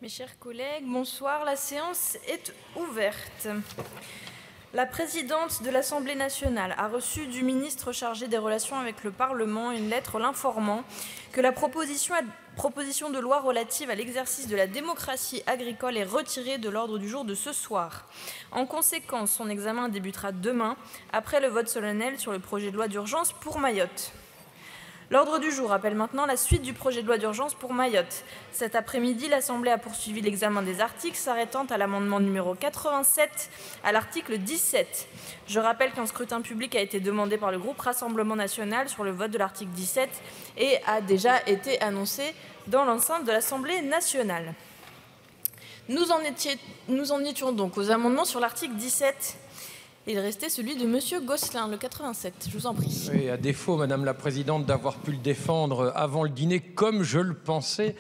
Mes chers collègues, bonsoir. La séance est ouverte. La présidente de l'Assemblée nationale a reçu du ministre chargé des relations avec le Parlement une lettre l'informant que la proposition de loi relative à l'exercice de la démocratie agricole est retirée de l'ordre du jour de ce soir. En conséquence, son examen débutera demain, après le vote solennel sur le projet de loi d'urgence pour Mayotte. L'ordre du jour appelle maintenant la suite du projet de loi d'urgence pour Mayotte. Cet après-midi, l'Assemblée a poursuivi l'examen des articles, s'arrêtant à l'amendement numéro 87 à l'article 17. Je rappelle qu'un scrutin public a été demandé par le groupe Rassemblement national sur le vote de l'article 17 et a déjà été annoncé dans l'enceinte de l'Assemblée nationale. Nous en étions donc aux amendements sur l'article 17. Il restait celui de Monsieur Gosselin, le 87. Je vous en prie. Oui, à défaut, Madame la Présidente, d'avoir pu le défendre avant le dîner, comme je le pensais,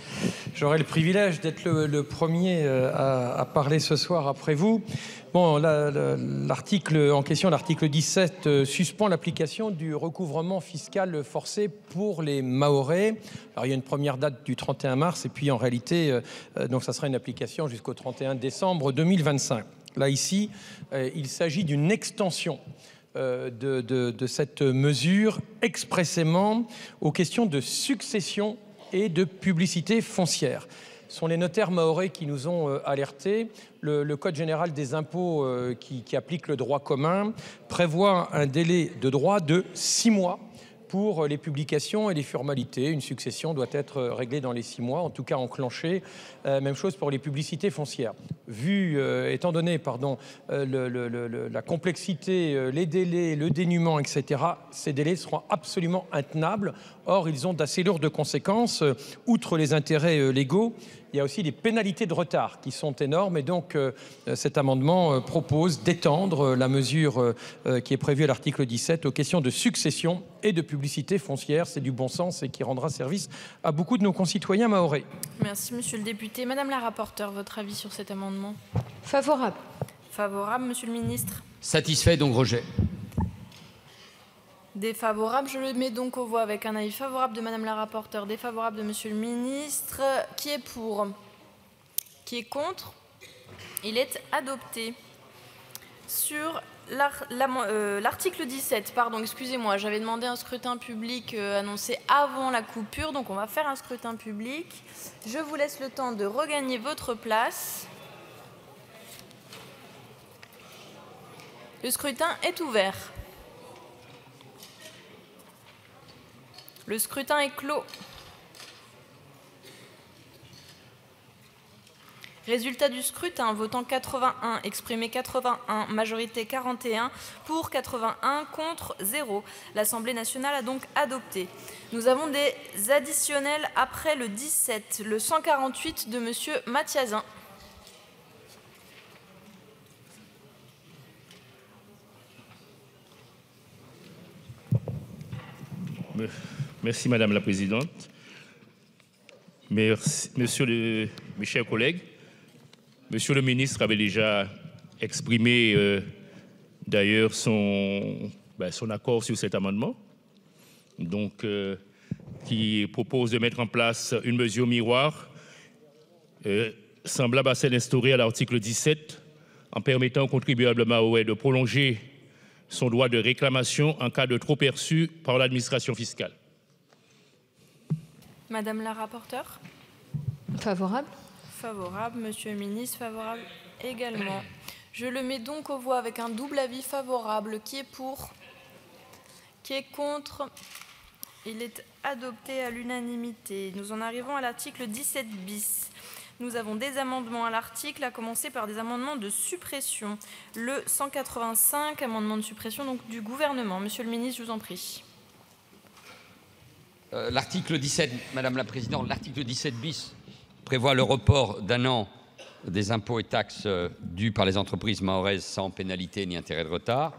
j'aurai le privilège d'être le premier à parler ce soir après vous. Bon, l'article en question, l'article 17, suspend l'application du recouvrement fiscal forcé pour les Mahorais. Alors, il y a une première date du 31 mars et puis en réalité, donc ça sera une application jusqu'au 31 décembre 2025. Là, ici, il s'agit d'une extension de cette mesure expressément aux questions de succession et de publicité foncière. Ce sont les notaires mahorais qui nous ont alertés. Le Code général des impôts qui applique le droit commun prévoit un délai de droit de 6 mois pour les publications et les formalités. Une succession doit être réglée dans les 6 mois, en tout cas enclenchée. Même chose pour les publicités foncières. Étant donné la complexité, les délais, le dénuement, etc., ces délais seront absolument intenables. Or, ils ont d'assez lourdes conséquences. Outre les intérêts légaux, il y a aussi des pénalités de retard qui sont énormes. Et donc, cet amendement propose d'étendre la mesure qui est prévue à l'article 17 aux questions de succession et de publicité foncière. C'est du bon sens et qui rendra service à beaucoup de nos concitoyens mahorais. Merci, monsieur le député. Madame la rapporteure, votre avis sur cet amendement? Favorable. Favorable, monsieur le ministre? Satisfait, donc rejet. Défavorable, je le mets donc aux voix avec un avis favorable de madame la rapporteure, défavorable de monsieur le ministre. Qui est pour? Qui est contre? Il est adopté. Sur l'article 17, pardon, excusez-moi, j'avais demandé un scrutin public annoncé avant la coupure, donc on va faire un scrutin public. Je vous laisse le temps de regagner votre place. Le scrutin est ouvert. Le scrutin est clos. Résultat du scrutin, votant 81, exprimé 81, majorité 41, pour 81, contre 0. L'Assemblée nationale a donc adopté. Nous avons des additionnels après le 17, le 148 de monsieur Mathiazin. Merci Madame la Présidente. Merci, mes chers collègues. Monsieur le ministre avait déjà exprimé d'ailleurs son accord sur cet amendement, donc qui propose de mettre en place une mesure miroir semblable à celle instaurée à l'article 17 en permettant au contribuable mahorais de prolonger son droit de réclamation en cas de trop perçu par l'administration fiscale. Madame la rapporteure? Favorable. Favorable. Monsieur le ministre, favorable également. Je le mets donc aux voix avec un double avis favorable. Qui est pour? Qui est contre? Il est adopté à l'unanimité. Nous en arrivons à l'article 17 bis. Nous avons des amendements à l'article, à commencer par des amendements de suppression. Le 185, amendement de suppression donc, du gouvernement. Monsieur le ministre, je vous en prie. L'article 17, Madame la Présidente, l'article 17 bis prévoit le report d'un an des impôts et taxes dus par les entreprises mahoraises sans pénalité ni intérêt de retard.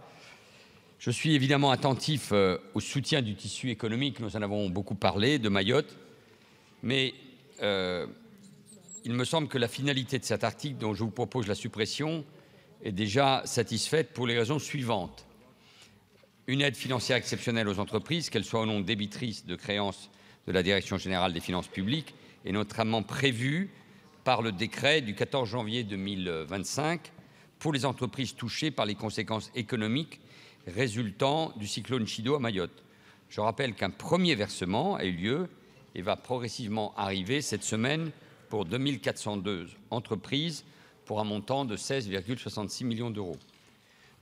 Je suis évidemment attentif au soutien du tissu économique, nous en avons beaucoup parlé, de Mayotte, mais il me semble que la finalité de cet article dont je vous propose la suppression est déjà satisfaite pour les raisons suivantes. Une aide financière exceptionnelle aux entreprises, qu'elles soient ou non débitrices de créances de la Direction générale des finances publiques est notamment prévue par le décret du 14 janvier 2025 pour les entreprises touchées par les conséquences économiques résultant du cyclone Chido à Mayotte. Je rappelle qu'un premier versement a eu lieu et va progressivement arriver cette semaine pour 2402 entreprises pour un montant de 16,66 millions d'euros.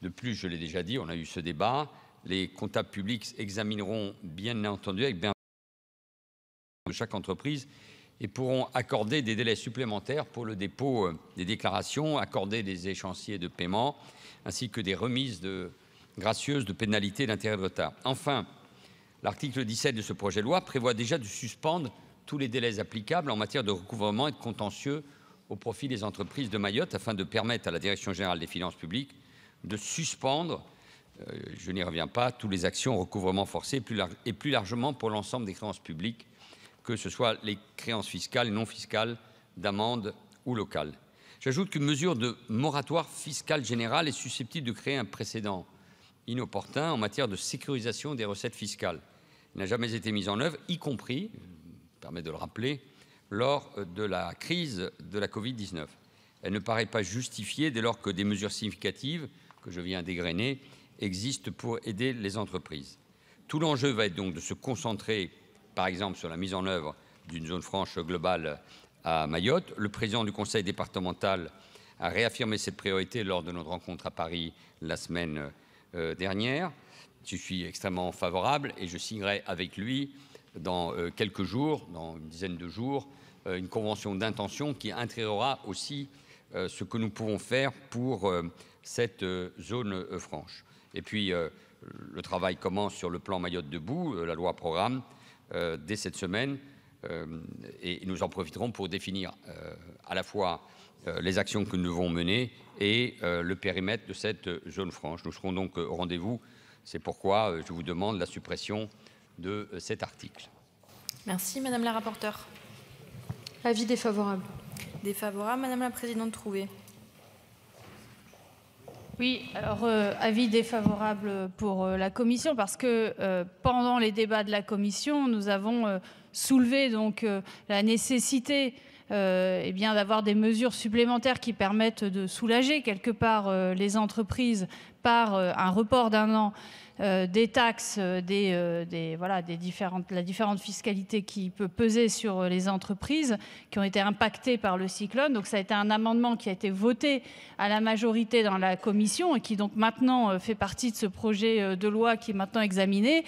De plus, je l'ai déjà dit, on a eu ce débat, les comptables publics examineront bien entendu avec bien de chaque entreprise et pourront accorder des délais supplémentaires pour le dépôt des déclarations, accorder des échéanciers de paiement, ainsi que des remises gracieuses de pénalités d'intérêt de retard. Enfin, l'article 17 de ce projet de loi prévoit déjà de suspendre tous les délais applicables en matière de recouvrement et de contentieux au profit des entreprises de Mayotte, afin de permettre à la Direction générale des finances publiques de suspendre, je n'y reviens pas, toutes les actions recouvrement forcé et plus largement pour l'ensemble des créances publiques, que ce soit les créances fiscales et non fiscales, d'amende ou locales. J'ajoute qu'une mesure de moratoire fiscal général est susceptible de créer un précédent inopportun en matière de sécurisation des recettes fiscales. Il n'a jamais été mise en œuvre, y compris, je me permets de le rappeler, lors de la crise de la Covid-19. Elle ne paraît pas justifiée dès lors que des mesures significatives, que je viens d'égrener, existent pour aider les entreprises. Tout l'enjeu va être donc de se concentrer, par exemple, sur la mise en œuvre d'une zone franche globale à Mayotte. Le président du conseil départemental a réaffirmé cette priorité lors de notre rencontre à Paris la semaine dernière. Je suis extrêmement favorable et je signerai avec lui dans quelques jours, dans une dizaine de jours, une convention d'intention qui intégrera aussi ce que nous pouvons faire pour cette zone franche. Et puis, le travail commence sur le plan Mayotte debout, la loi programme, dès cette semaine, et nous en profiterons pour définir à la fois les actions que nous devons mener et le périmètre de cette zone franche. Nous serons donc au rendez-vous. C'est pourquoi je vous demande la suppression de cet article. Merci, Madame la rapporteure. Avis défavorable. Défavorable, Madame la présidente Trouvé. Oui, alors avis défavorable pour la commission parce que pendant les débats de la commission, nous avons soulevé donc la nécessité eh bien d'avoir des mesures supplémentaires qui permettent de soulager quelque part les entreprises par un report d'un an des taxes, la différente fiscalité qui peut peser sur les entreprises qui ont été impactées par le cyclone. Donc ça a été un amendement qui a été voté à la majorité dans la commission et qui donc maintenant fait partie de ce projet de loi qui est maintenant examiné.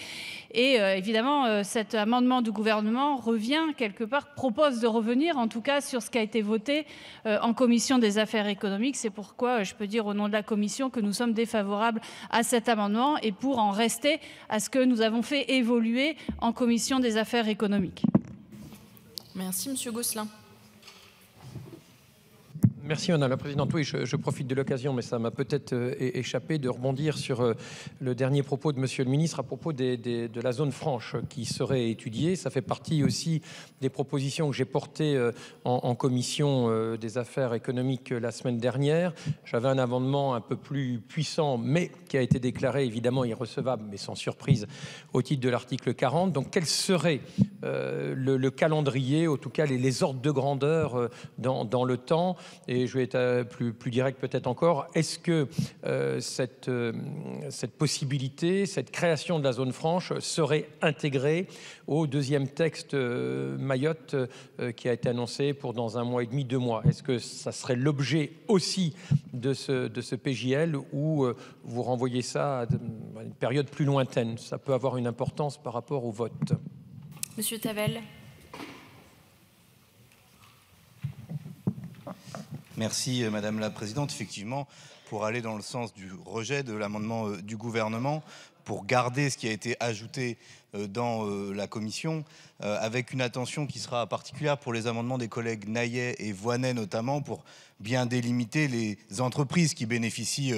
Et évidemment, cet amendement du gouvernement revient quelque part, propose de revenir en tout cas sur ce qui a été voté en commission des affaires économiques. C'est pourquoi je peux dire au nom de la commission que nous sommes défavorables à cet amendement et pour en rester à ce que nous avons fait évoluer en commission des affaires économiques. Merci, Monsieur Gosselin. Merci Madame la Présidente. Oui, je profite de l'occasion, mais ça m'a peut-être échappé de rebondir sur le dernier propos de Monsieur le Ministre à propos de la zone franche qui serait étudiée. Ça fait partie aussi des propositions que j'ai portées en commission des affaires économiques la semaine dernière. J'avais un amendement un peu plus puissant, mais qui a été déclaré évidemment irrecevable, mais sans surprise, au titre de l'article 40. Donc quel serait le calendrier, en tout cas les ordres de grandeur dans le temps? Et je vais être plus direct peut-être encore. Est-ce que cette possibilité, cette création de la zone franche serait intégrée au deuxième texte Mayotte qui a été annoncé pour dans 1 mois et demi, 2 mois? Est-ce que ça serait l'objet aussi de ce PJL ou vous renvoyez ça à une période plus lointaine? Ça peut avoir une importance par rapport au vote. Monsieur Tavel. Merci Madame la Présidente. Effectivement, pour aller dans le sens du rejet de l'amendement du gouvernement, pour garder ce qui a été ajouté dans la commission, avec une attention qui sera particulière pour les amendements des collègues Naillet et Voynet notamment, pour bien délimiter les entreprises qui bénéficient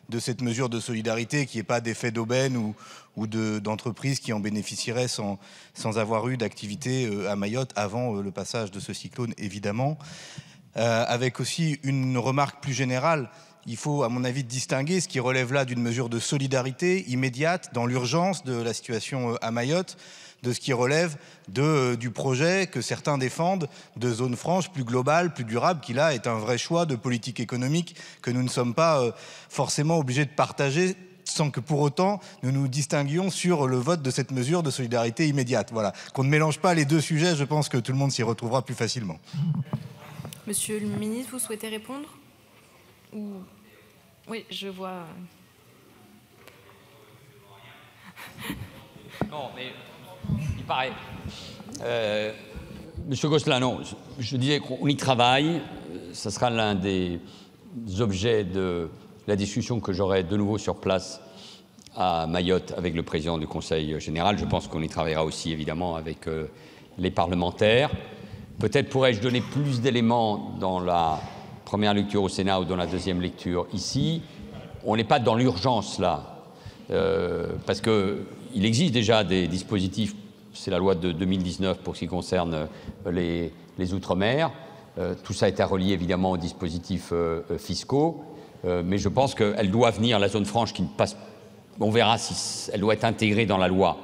de cette mesure de solidarité, qui n'est pas d'effet d'aubaine ou d'entreprises qui en bénéficieraient sans avoir eu d'activité à Mayotte avant le passage de ce cyclone, évidemment. Avec aussi une remarque plus générale. il faut, à mon avis, distinguer ce qui relève là d'une mesure de solidarité immédiate, dans l'urgence de la situation à Mayotte, de ce qui relève du projet que certains défendent de zone franche plus globale, plus durable, qui là est un vrai choix de politique économique que nous ne sommes pas forcément obligés de partager, sans que pour autant nous nous distinguions sur le vote de cette mesure de solidarité immédiate. Voilà, qu'on ne mélange pas les deux sujets, je pense que tout le monde s'y retrouvera plus facilement. Monsieur le ministre, vous souhaitez répondre? Oui, je vois. Non, mais il paraît. Monsieur Gosselin, non, je disais qu'on y travaille. Ce sera l'un des objets de la discussion que j'aurai de nouveau sur place à Mayotte avec le président du Conseil général. Je pense qu'on y travaillera aussi, évidemment, avec les parlementaires. Peut-être pourrais-je donner plus d'éléments dans la première lecture au Sénat ou dans la deuxième lecture ici. On n'est pas dans l'urgence, là, parce qu'il existe déjà des dispositifs. C'est la loi de 2019 pour ce qui concerne les Outre-mer. Tout ça est à relier, évidemment, aux dispositifs fiscaux. Mais je pense qu'elle doit venir, la zone franche qui ne passe... On verra si elle doit être intégrée dans la loi.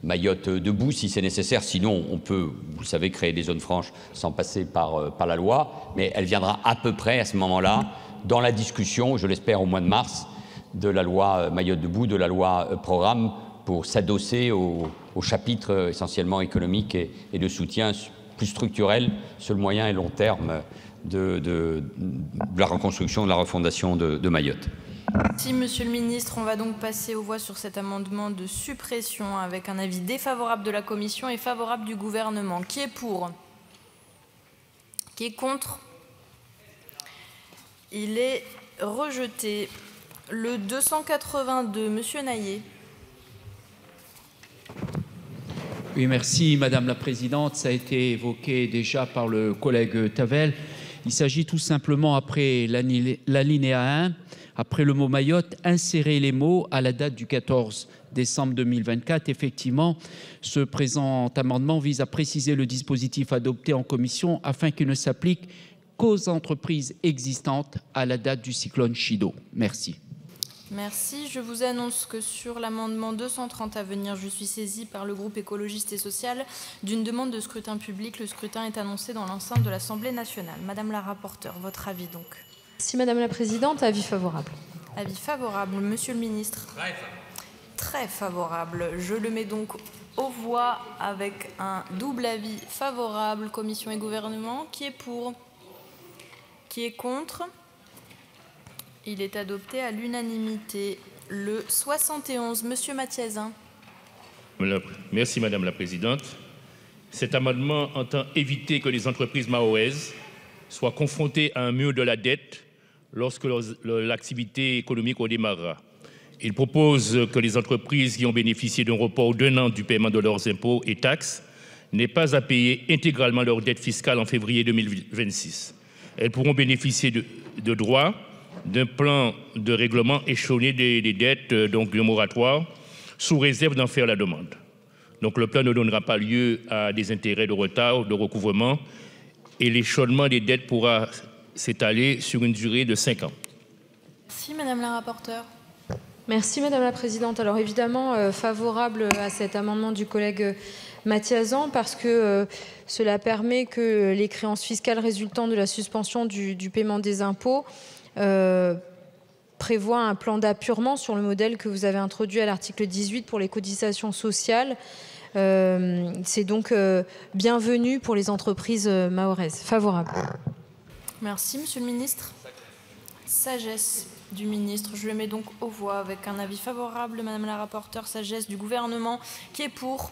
Mayotte debout si c'est nécessaire, sinon on peut, vous le savez, créer des zones franches sans passer par la loi, mais elle viendra à peu près à ce moment-là dans la discussion, je l'espère au mois de mars, de la loi Mayotte debout, de la loi programme, pour s'adosser au chapitre essentiellement économique et de soutien plus structurel sur le moyen et long terme de la reconstruction, de la refondation de Mayotte. Merci, monsieur le ministre. On va donc passer aux voix sur cet amendement de suppression avec un avis défavorable de la commission et favorable du gouvernement. Qui est pour? Qui est contre? Il est rejeté. Le 282, monsieur Naillet. Oui, merci Madame la Présidente. Ça a été évoqué déjà par le collègue Tavel. Il s'agit tout simplement, après l'alinéa 1, après le mot Mayotte, insérer les mots à la date du 14 décembre 2024. Effectivement, ce présent amendement vise à préciser le dispositif adopté en commission afin qu'il ne s'applique qu'aux entreprises existantes à la date du cyclone Chido. Merci. Merci. Je vous annonce que sur l'amendement 230 à venir, je suis saisie par le groupe écologiste et social d'une demande de scrutin public. Le scrutin est annoncé dans l'enceinte de l'Assemblée nationale. Madame la rapporteure, votre avis donc? Merci Madame la Présidente. Avis favorable. Avis favorable. Monsieur le ministre? Très favorable. Je le mets donc aux voix avec un double avis favorable, commission et gouvernement. Qui est pour? Qui est contre? Il est adopté à l'unanimité. Le 71, monsieur Mathiasin. Merci Madame la Présidente. Cet amendement entend éviter que les entreprises mahoraises soient confrontées à un mur de la dette lorsque l'activité économique redémarrera. Il propose que les entreprises qui ont bénéficié d'un report d'1 an du paiement de leurs impôts et taxes n'aient pas à payer intégralement leur dette fiscale en février 2026. Elles pourront bénéficier de droits d'un plan de règlement échelonné des dettes, donc de moratoire, sous réserve d'en faire la demande. Donc le plan ne donnera pas lieu à des intérêts de retard, de recouvrement, et l'échelonnement des dettes pourra s'étaler sur une durée de 5 ans. Merci Madame la rapporteure. Merci Madame la Présidente. Alors évidemment, favorable à cet amendement du collègue Mathiasan parce que cela permet que les créances fiscales résultant de la suspension du paiement des impôts prévoit un plan d'apurement sur le modèle que vous avez introduit à l'article 18 pour les cotisations sociales. C'est donc bienvenu pour les entreprises mahoraises. Favorable. Merci, monsieur le ministre. Sagesse du ministre. Je le mets donc aux voix avec un avis favorable, madame la rapporteure. Sagesse du gouvernement. Qui est pour?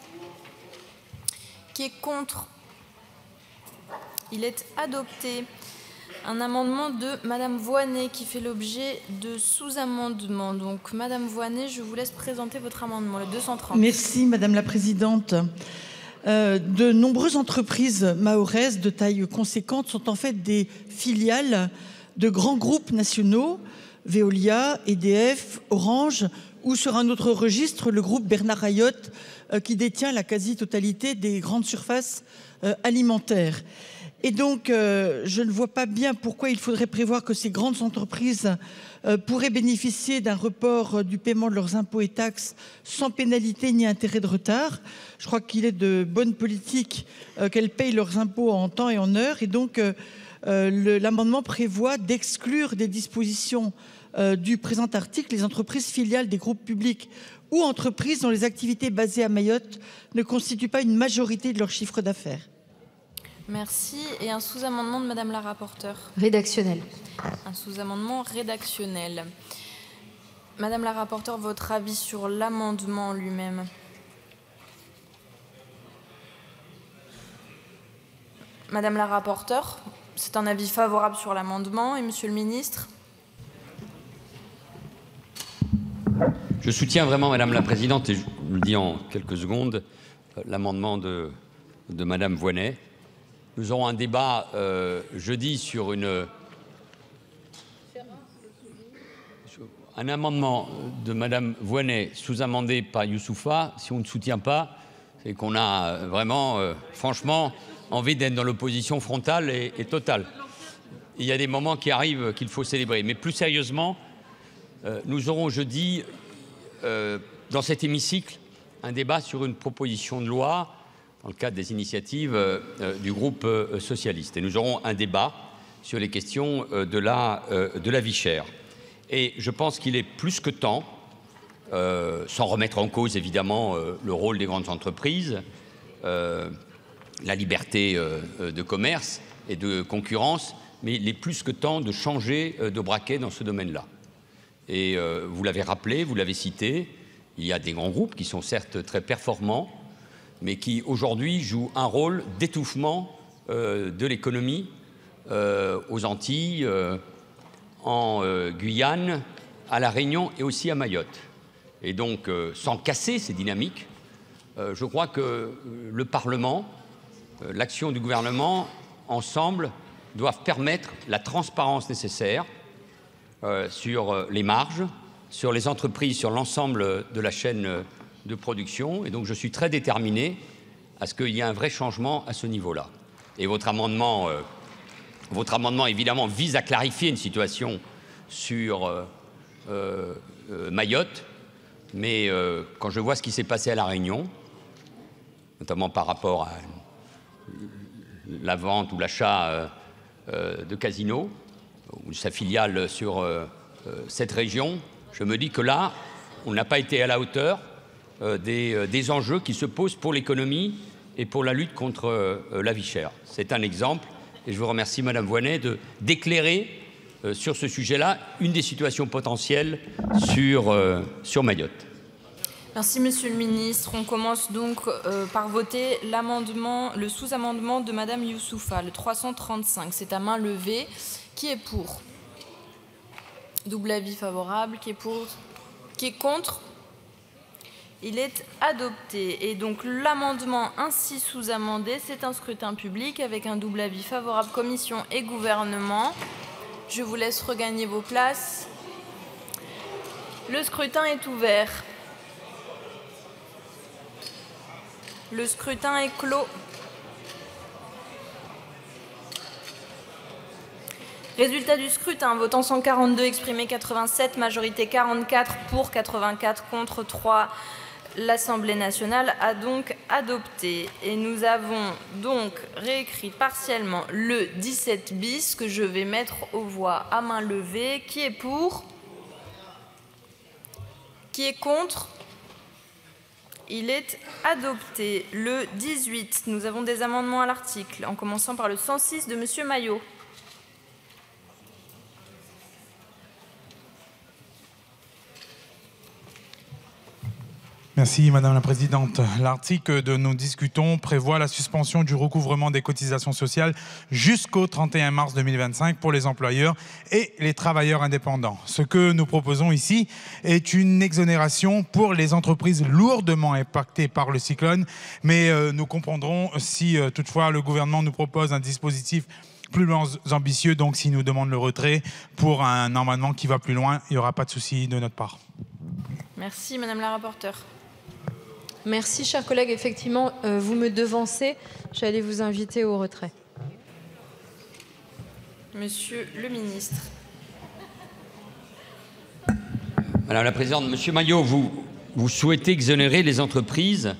Qui est contre? Il est adopté. Un amendement de Madame Voynet qui fait l'objet de sous-amendements. Donc, Madame Voynet, je vous laisse présenter votre amendement, le 230. Merci, Madame la Présidente. De nombreuses entreprises mahoraises de taille conséquente sont en fait des filiales de grands groupes nationaux, Veolia, EDF, Orange, ou sur un autre registre, le groupe Bernard Ayotte, qui détient la quasi-totalité des grandes surfaces alimentaires. Et donc, je ne vois pas bien pourquoi il faudrait prévoir que ces grandes entreprises pourraient bénéficier d'un report du paiement de leurs impôts et taxes sans pénalité ni intérêt de retard. Je crois qu'il est de bonne politique qu'elles payent leurs impôts en temps et en heure. Et donc, l'amendement prévoit d'exclure des dispositions du présent article les entreprises filiales des groupes publics ou entreprises dont les activités basées à Mayotte ne constituent pas une majorité de leur chiffre d'affaires. Merci. Et un sous-amendement de Madame la rapporteure. Rédactionnel. Un sous-amendement rédactionnel. Madame la rapporteure, votre avis sur l'amendement lui-même? Madame la rapporteure, c'est un avis favorable sur l'amendement. Et Monsieur le ministre? Je soutiens vraiment, Madame la Présidente, et je le dis en quelques secondes, l'amendement de Madame Voynet. Nous aurons un débat jeudi sur un amendement de Madame Voynet sous-amendé par Youssoufa. Si on ne soutient pas, c'est qu'on a vraiment, franchement, envie d'être dans l'opposition frontale et totale. Il y a des moments qui arrivent qu'il faut célébrer. Mais plus sérieusement, nous aurons jeudi, dans cet hémicycle, un débat sur une proposition de loi dans le cadre des initiatives du groupe socialiste. Et nous aurons un débat sur les questions de la vie chère. Et je pense qu'il est plus que temps, sans remettre en cause évidemment le rôle des grandes entreprises, la liberté de commerce et de concurrence, mais il est plus que temps de changer de braquet dans ce domaine-là. Et vous l'avez rappelé, vous l'avez cité, il y a des grands groupes qui sont certes très performants, mais qui aujourd'hui jouent un rôle d'étouffement de l'économie aux Antilles, en Guyane, à La Réunion et aussi à Mayotte. Et donc, sans casser ces dynamiques, je crois que le Parlement, l'action du gouvernement, ensemble, doivent permettre la transparence nécessaire sur les marges, sur les entreprises, sur l'ensemble de la chaîne de production. Et donc, je suis très déterminé à ce qu'il y ait un vrai changement à ce niveau-là. Et votre amendement, évidemment, vise à clarifier une situation sur Mayotte. Mais quand je vois ce qui s'est passé à La Réunion, notamment par rapport à la vente ou l'achat de Casino, ou sa filiale sur cette région, je me dis que là, on n'a pas été à la hauteur des enjeux qui se posent pour l'économie et pour la lutte contre la vie chère. C'est un exemple, et je vous remercie, Madame Voynet, d'éclairer sur ce sujet-là une des situations potentielles sur Mayotte. Merci, Monsieur le Ministre. On commence donc par voter le sous-amendement de Madame Youssoufa, le 335. C'est à main levée. Qui est pour? Double avis favorable. Qui est pour? Qui est contre? Il est adopté. Et donc l'amendement ainsi sous-amendé, c'est un scrutin public avec un double avis favorable commission et gouvernement. Je vous laisse regagner vos places. Le scrutin est ouvert. Le scrutin est clos. Résultat du scrutin, votant 142, exprimé 87, majorité 44 pour, 84 contre 3. L'Assemblée nationale a donc adopté. Et nous avons donc réécrit partiellement le 17 bis que je vais mettre aux voix à main levée. Qui est pour? Qui est contre? Il est adopté. Le 18, nous avons des amendements à l'article, en commençant par le 106 de Monsieur Maillot. Merci Madame la Présidente. L'article que nous discutons prévoit la suspension du recouvrement des cotisations sociales jusqu'au 31 mars 2025 pour les employeurs et les travailleurs indépendants. Ce que nous proposons ici est une exonération pour les entreprises lourdement impactées par le cyclone, mais nous comprendrons si toutefois le gouvernement nous propose un dispositif plus ambitieux, donc s'il nous demande le retrait pour un amendement qui va plus loin, il n'y aura pas de souci de notre part. Merci Madame la rapporteure. Merci, chers collègues. Effectivement, vous me devancez. J'allais vous inviter au retrait. Monsieur le ministre. Madame la Présidente, Monsieur Maillot, vous souhaitez exonérer les entreprises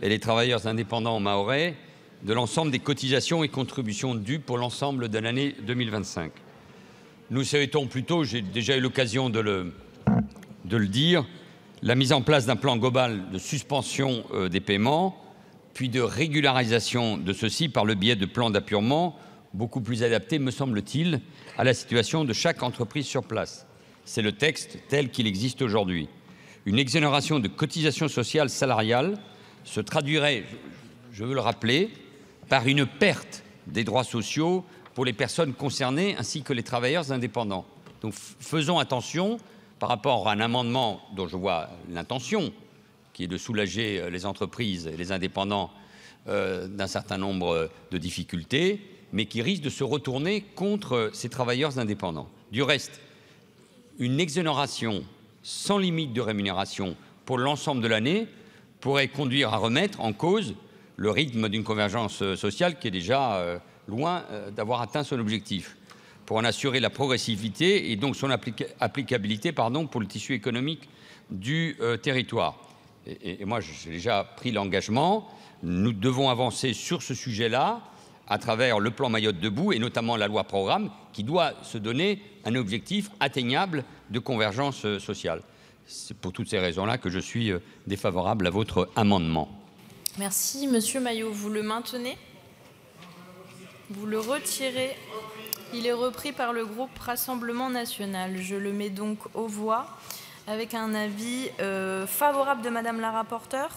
et les travailleurs indépendants mahorais de l'ensemble des cotisations et contributions dues pour l'ensemble de l'année 2025. Nous souhaitons plutôt, j'ai déjà eu l'occasion de le dire, la mise en place d'un plan global de suspension des paiements, puis de régularisation de ceux-ci par le biais de plans d'appurement beaucoup plus adaptés, me semble-t-il, à la situation de chaque entreprise sur place. C'est le texte tel qu'il existe aujourd'hui. Une exonération de cotisations sociales salariales se traduirait, je veux le rappeler, par une perte des droits sociaux pour les personnes concernées ainsi que les travailleurs indépendants. Donc faisons attention par rapport à un amendement dont je vois l'intention, qui est de soulager les entreprises et les indépendants d'un certain nombre de difficultés, mais qui risque de se retourner contre ces travailleurs indépendants. Du reste, une exonération sans limite de rémunération pour l'ensemble de l'année pourrait conduire à remettre en cause le rythme d'une convergence sociale qui est déjà loin d'avoir atteint son objectif, pour en assurer la progressivité et donc son applicabilité pour le tissu économique du territoire. Et moi, j'ai déjà pris l'engagement, nous devons avancer sur ce sujet-là à travers le plan Mayotte debout et notamment la loi programme qui doit se donner un objectif atteignable de convergence sociale. C'est pour toutes ces raisons-là que je suis défavorable à votre amendement. Merci. Monsieur Maillot, vous le maintenez? Vous le retirez? Il est repris par le groupe Rassemblement National. Je le mets donc aux voix avec un avis favorable de Madame la rapporteure,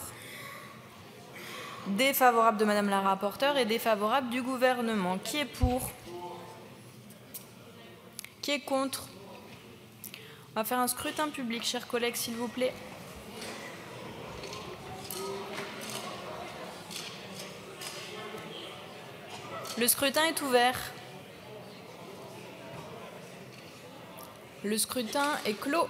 défavorable de Madame la rapporteure et défavorable du gouvernement. Qui est pour? Qui est contre? On va faire un scrutin public, chers collègues, s'il vous plaît. Le scrutin est ouvert. Le scrutin est clos.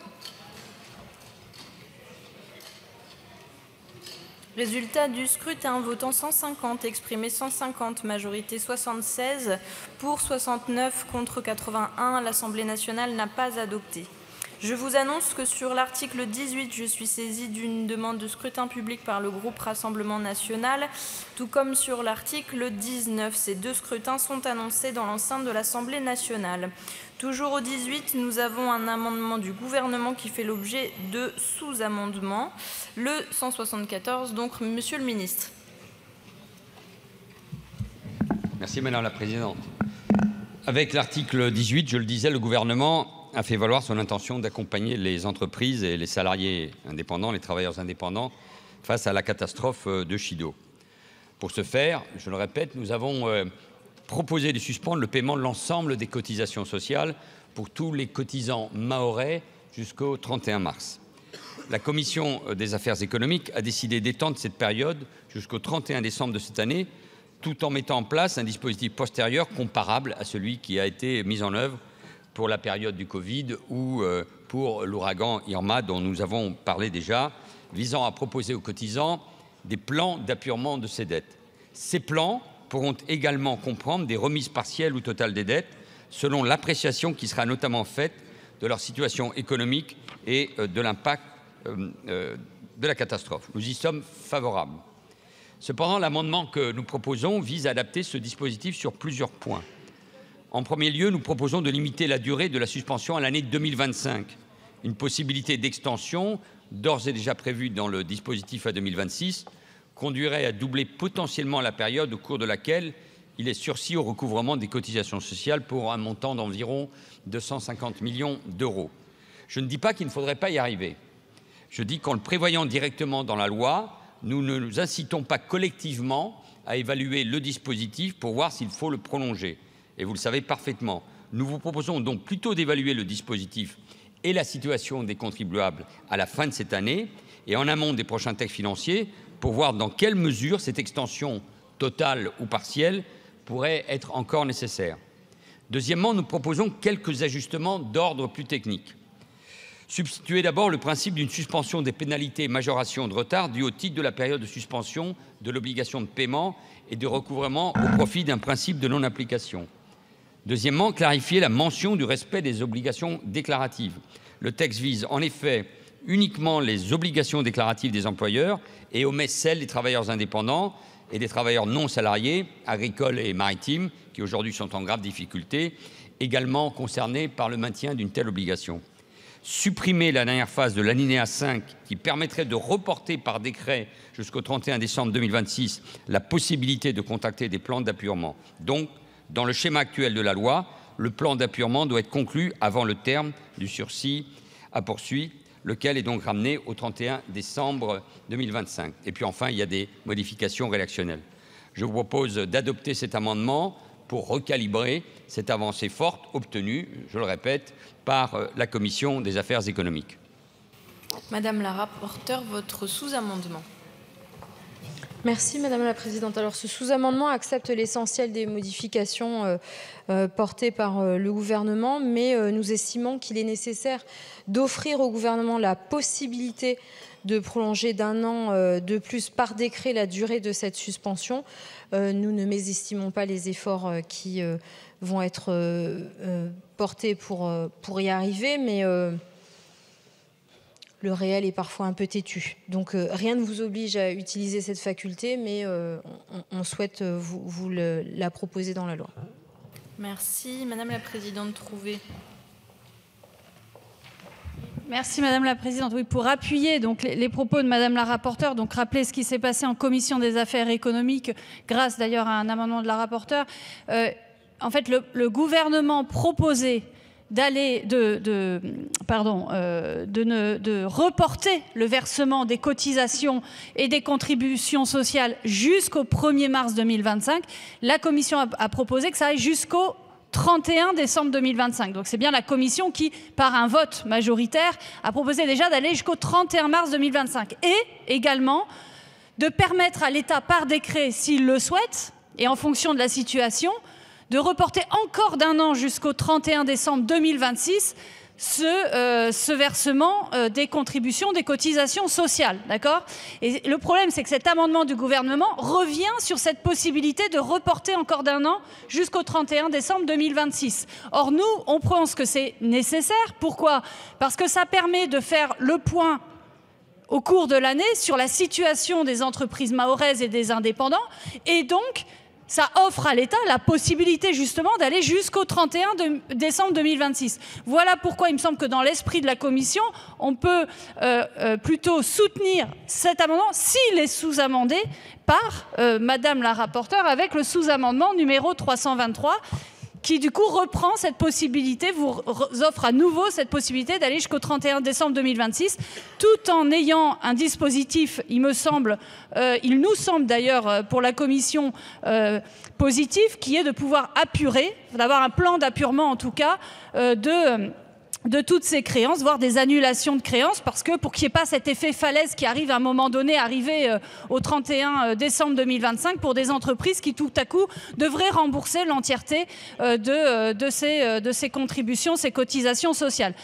Résultat du scrutin, votant 150, exprimé 150, majorité 76, pour 69, contre 81, l'Assemblée nationale n'a pas adopté. Je vous annonce que sur l'article 18, je suis saisie d'une demande de scrutin public par le groupe Rassemblement National, tout comme sur l'article 19. Ces deux scrutins sont annoncés dans l'enceinte de l'Assemblée nationale. Toujours au 18, nous avons un amendement du gouvernement qui fait l'objet de sous-amendements. Le 174, donc, Monsieur le ministre. Merci Madame la Présidente. Avec l'article 18, je le disais, le gouvernement a fait valoir son intention d'accompagner les entreprises et les salariés indépendants, les travailleurs indépendants, face à la catastrophe de Chido. Pour ce faire, je le répète, nous avons proposé de suspendre le paiement de l'ensemble des cotisations sociales pour tous les cotisants mahorais jusqu'au 31 mars. La Commission des affaires économiques a décidé d'étendre cette période jusqu'au 31 décembre de cette année, tout en mettant en place un dispositif postérieur comparable à celui qui a été mis en œuvre pour la période du Covid ou pour l'ouragan Irma dont nous avons parlé déjà, visant à proposer aux cotisants des plans d'appurement de ces dettes. Ces plans pourront également comprendre des remises partielles ou totales des dettes selon l'appréciation qui sera notamment faite de leur situation économique et de l'impact de la catastrophe. Nous y sommes favorables. Cependant, l'amendement que nous proposons vise à adapter ce dispositif sur plusieurs points. En premier lieu, nous proposons de limiter la durée de la suspension à l'année 2025. Une possibilité d'extension, d'ores et déjà prévue dans le dispositif à 2026, conduirait à doubler potentiellement la période au cours de laquelle il est sursis au recouvrement des cotisations sociales pour un montant d'environ 250 millions d'euros. Je ne dis pas qu'il ne faudrait pas y arriver. Je dis qu'en le prévoyant directement dans la loi, nous ne nous incitons pas collectivement à évaluer le dispositif pour voir s'il faut le prolonger. Et vous le savez parfaitement. Nous vous proposons donc plutôt d'évaluer le dispositif et la situation des contribuables à la fin de cette année et en amont des prochains textes financiers pour voir dans quelle mesure cette extension totale ou partielle pourrait être encore nécessaire. Deuxièmement, nous proposons quelques ajustements d'ordre plus technique. Substituer d'abord le principe d'une suspension des pénalités et majorations de retard dues au titre de la période de suspension de l'obligation de paiement et de recouvrement au profit d'un principe de non-application. Deuxièmement, clarifier la mention du respect des obligations déclaratives. Le texte vise en effet uniquement les obligations déclaratives des employeurs et omet celles des travailleurs indépendants et des travailleurs non salariés, agricoles et maritimes, qui aujourd'hui sont en grave difficulté, également concernés par le maintien d'une telle obligation. Supprimer la dernière phase de l'alinéa 5 qui permettrait de reporter par décret jusqu'au 31 décembre 2026 la possibilité de contracter des plans d'appurement. Donc, dans le schéma actuel de la loi, le plan d'appurement doit être conclu avant le terme du sursis à poursuite, lequel est donc ramené au 31 décembre 2025. Et puis enfin, il y a des modifications rédactionnelles. Je vous propose d'adopter cet amendement pour recalibrer cette avancée forte obtenue, je le répète, par la Commission des affaires économiques. Madame la rapporteure, votre sous-amendement. Merci Madame la Présidente. Alors ce sous-amendement accepte l'essentiel des modifications portées par le gouvernement, mais nous estimons qu'il est nécessaire d'offrir au gouvernement la possibilité de prolonger d'1 an de plus par décret la durée de cette suspension. Nous ne mésestimons pas les efforts qui vont être portés pour y arriver, mais le réel est parfois un peu têtu. Donc rien ne vous oblige à utiliser cette faculté, mais on souhaite vous la proposer dans la loi. Merci. Madame la Présidente Trouvé. Merci Madame la Présidente. Oui, pour appuyer donc les propos de Madame la rapporteure, donc rappeler ce qui s'est passé en commission des affaires économiques, grâce d'ailleurs à un amendement de la rapporteure. En fait, le gouvernement proposait de reporter le versement des cotisations et des contributions sociales jusqu'au 1er mars 2025. La Commission a proposé que ça aille jusqu'au 31 décembre 2025. Donc c'est bien la Commission qui, par un vote majoritaire, a proposé déjà d'aller jusqu'au 31 mars 2025. Et également de permettre à l'État, par décret, s'il le souhaite, et en fonction de la situation, de reporter encore d'1 an jusqu'au 31 décembre 2026 ce versement des contributions, des cotisations sociales. D'accord ? Et le problème, c'est que cet amendement du gouvernement revient sur cette possibilité de reporter encore d'1 an jusqu'au 31 décembre 2026. Or, nous, on pense que c'est nécessaire. Pourquoi ? Parce que ça permet de faire le point au cours de l'année sur la situation des entreprises mahoraises et des indépendants, et donc ça offre à l'État la possibilité justement d'aller jusqu'au 31 décembre 2026. Voilà pourquoi il me semble que dans l'esprit de la Commission, on peut plutôt soutenir cet amendement s'il est sous-amendé par Madame la rapporteure avec le sous-amendement numéro 323 qui du coup reprend cette possibilité, vous offre à nouveau cette possibilité d'aller jusqu'au 31 décembre 2026, tout en ayant un dispositif, il nous semble d'ailleurs pour la Commission positif, qui est de pouvoir apurer, d'avoir un plan d'apurement en tout cas, de toutes ces créances, voire des annulations de créances, parce que pour qu'il n'y ait pas cet effet falaise qui arrive à un moment donné, arrivé au 31 décembre 2025, pour des entreprises qui tout à coup devraient rembourser l'entièreté de ces contributions, ces cotisations sociales.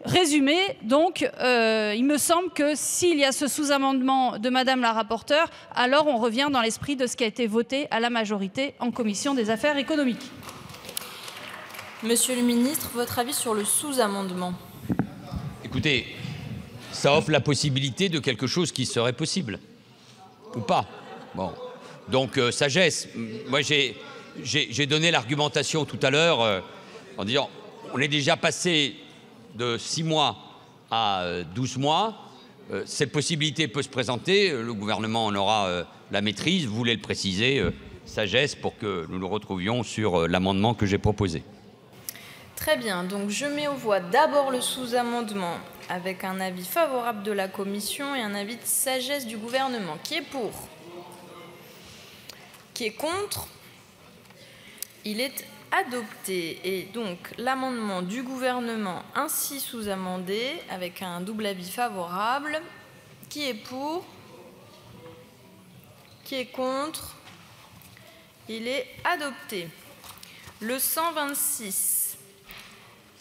Résumé, donc, il me semble que s'il y a ce sous-amendement de Madame la rapporteure, alors on revient dans l'esprit de ce qui a été voté à la majorité en commission des affaires économiques. Monsieur le ministre, votre avis sur le sous-amendement? Écoutez, ça offre la possibilité de quelque chose qui serait possible, ou pas. Bon, donc sagesse. Moi, j'ai donné l'argumentation tout à l'heure en disant on est déjà passé de 6 mois à 12 mois. Cette possibilité peut se présenter. Le gouvernement en aura la maîtrise. Vous voulez le préciser, sagesse pour que nous nous retrouvions sur l'amendement que j'ai proposé. Très bien, donc je mets aux voix d'abord le sous-amendement avec un avis favorable de la Commission et un avis de sagesse du gouvernement. Qui est pour? Qui est contre? Il est adopté. Et donc l'amendement du gouvernement ainsi sous-amendé avec un double avis favorable. Qui est pour? Qui est contre? Il est adopté. Le 126.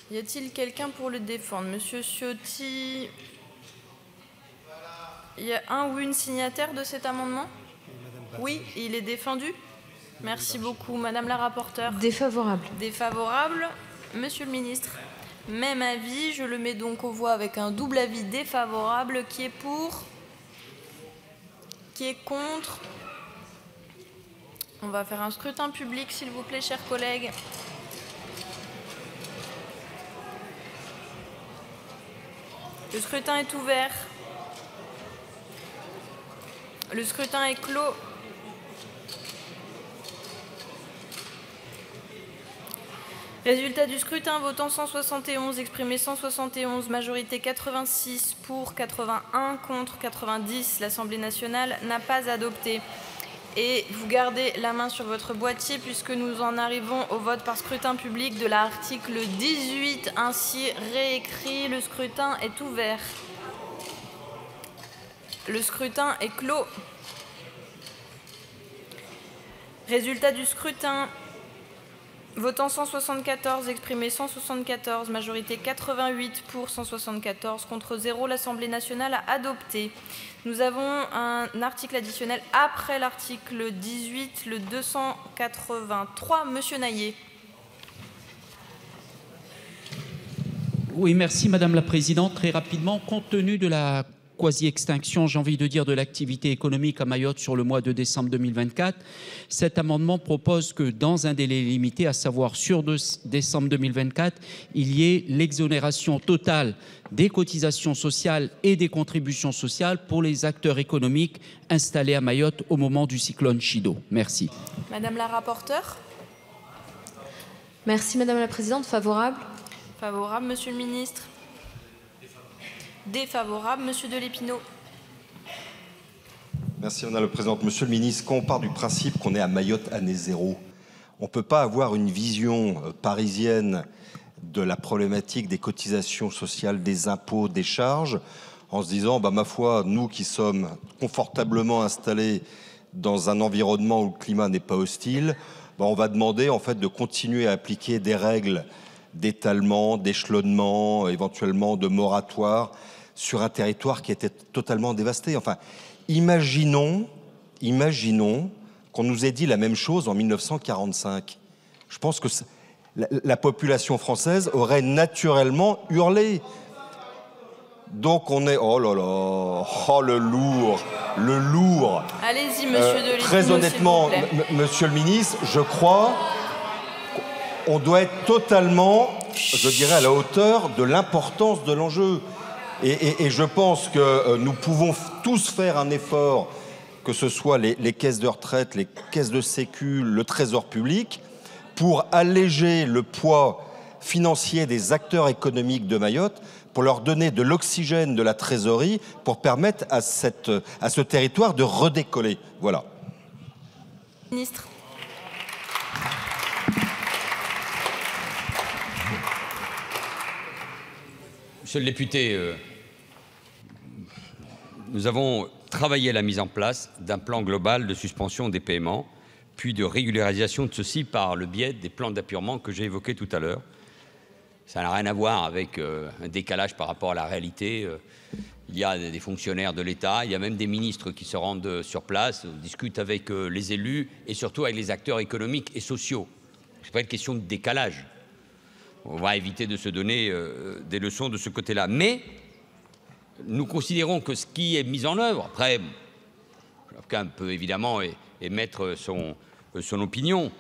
Y a-t-il quelqu'un pour le défendre? Monsieur Ciotti, il y a un ou une signataire de cet amendement? Oui, il est défendu? Merci beaucoup. Madame la rapporteure. Défavorable. Défavorable. Monsieur le ministre. Même avis. Je le mets donc aux voix avec un double avis défavorable. Qui est pour? Qui est contre? On va faire un scrutin public, s'il vous plaît, chers collègues. Le scrutin est ouvert. Le scrutin est clos. Résultat du scrutin, votant 171, exprimé 171, majorité 86, pour 81, contre 90. L'Assemblée nationale n'a pas adopté. Et vous gardez la main sur votre boîtier puisque nous en arrivons au vote par scrutin public de l'article 18, ainsi réécrit. Le scrutin est ouvert. Le scrutin est clos. Résultat du scrutin. Votant 174, exprimé 174, majorité 88 pour 174, contre 0. L'Assemblée nationale a adopté. Nous avons un article additionnel après l'article 18, le 283. Monsieur Naillet. Oui, merci Madame la Présidente. Très rapidement, compte tenu de la quasi-extinction, j'ai envie de dire, de l'activité économique à Mayotte sur le mois de décembre 2024, cet amendement propose que dans un délai limité, à savoir sur décembre 2024, il y ait l'exonération totale des cotisations sociales et des contributions sociales pour les acteurs économiques installés à Mayotte au moment du cyclone Chido. Merci. Madame la rapporteure. Merci Madame la Présidente. Favorable. Favorable. Monsieur le ministre. Défavorable. Monsieur Delépinot. Merci Madame la Présidente. Monsieur le ministre, quand on part du principe qu'on est à Mayotte année zéro, on ne peut pas avoir une vision parisienne de la problématique des cotisations sociales, des impôts, des charges, en se disant, ma foi, nous qui sommes confortablement installés dans un environnement où le climat n'est pas hostile, on va demander en fait de continuer à appliquer des règles d'étalement, d'échelonnement, éventuellement de moratoire sur un territoire qui était totalement dévasté. Enfin, imaginons qu'on nous ait dit la même chose en 1945. Je pense que la population française aurait naturellement hurlé. Donc on est... Oh là là, oh le lourd. Allez-y, monsieur Delépinot, très honnêtement, monsieur le ministre, je crois qu'on doit être totalement, je dirais, à la hauteur de l'importance de l'enjeu. Et je pense que nous pouvons tous faire un effort, que ce soit les caisses de retraite, les caisses de sécu, le trésor public, pour alléger le poids financier des acteurs économiques de Mayotte, pour leur donner de l'oxygène, de la trésorerie, pour permettre à ce territoire de redécoller. Voilà. Ministre. Monsieur le député, nous avons travaillé à la mise en place d'un plan global de suspension des paiements, puis de régularisation de ceux-ci par le biais des plans d'appurement que j'ai évoqués tout à l'heure. Ça n'a rien à voir avec un décalage par rapport à la réalité. Il y a des fonctionnaires de l'État, il y a même des ministres qui se rendent sur place, discutent avec les élus et surtout avec les acteurs économiques et sociaux. Ce n'est pas une question de décalage. On va éviter de se donner des leçons de ce côté-là. Mais nous considérons que ce qui est mis en œuvre, après, chacun peut évidemment émettre son opinion,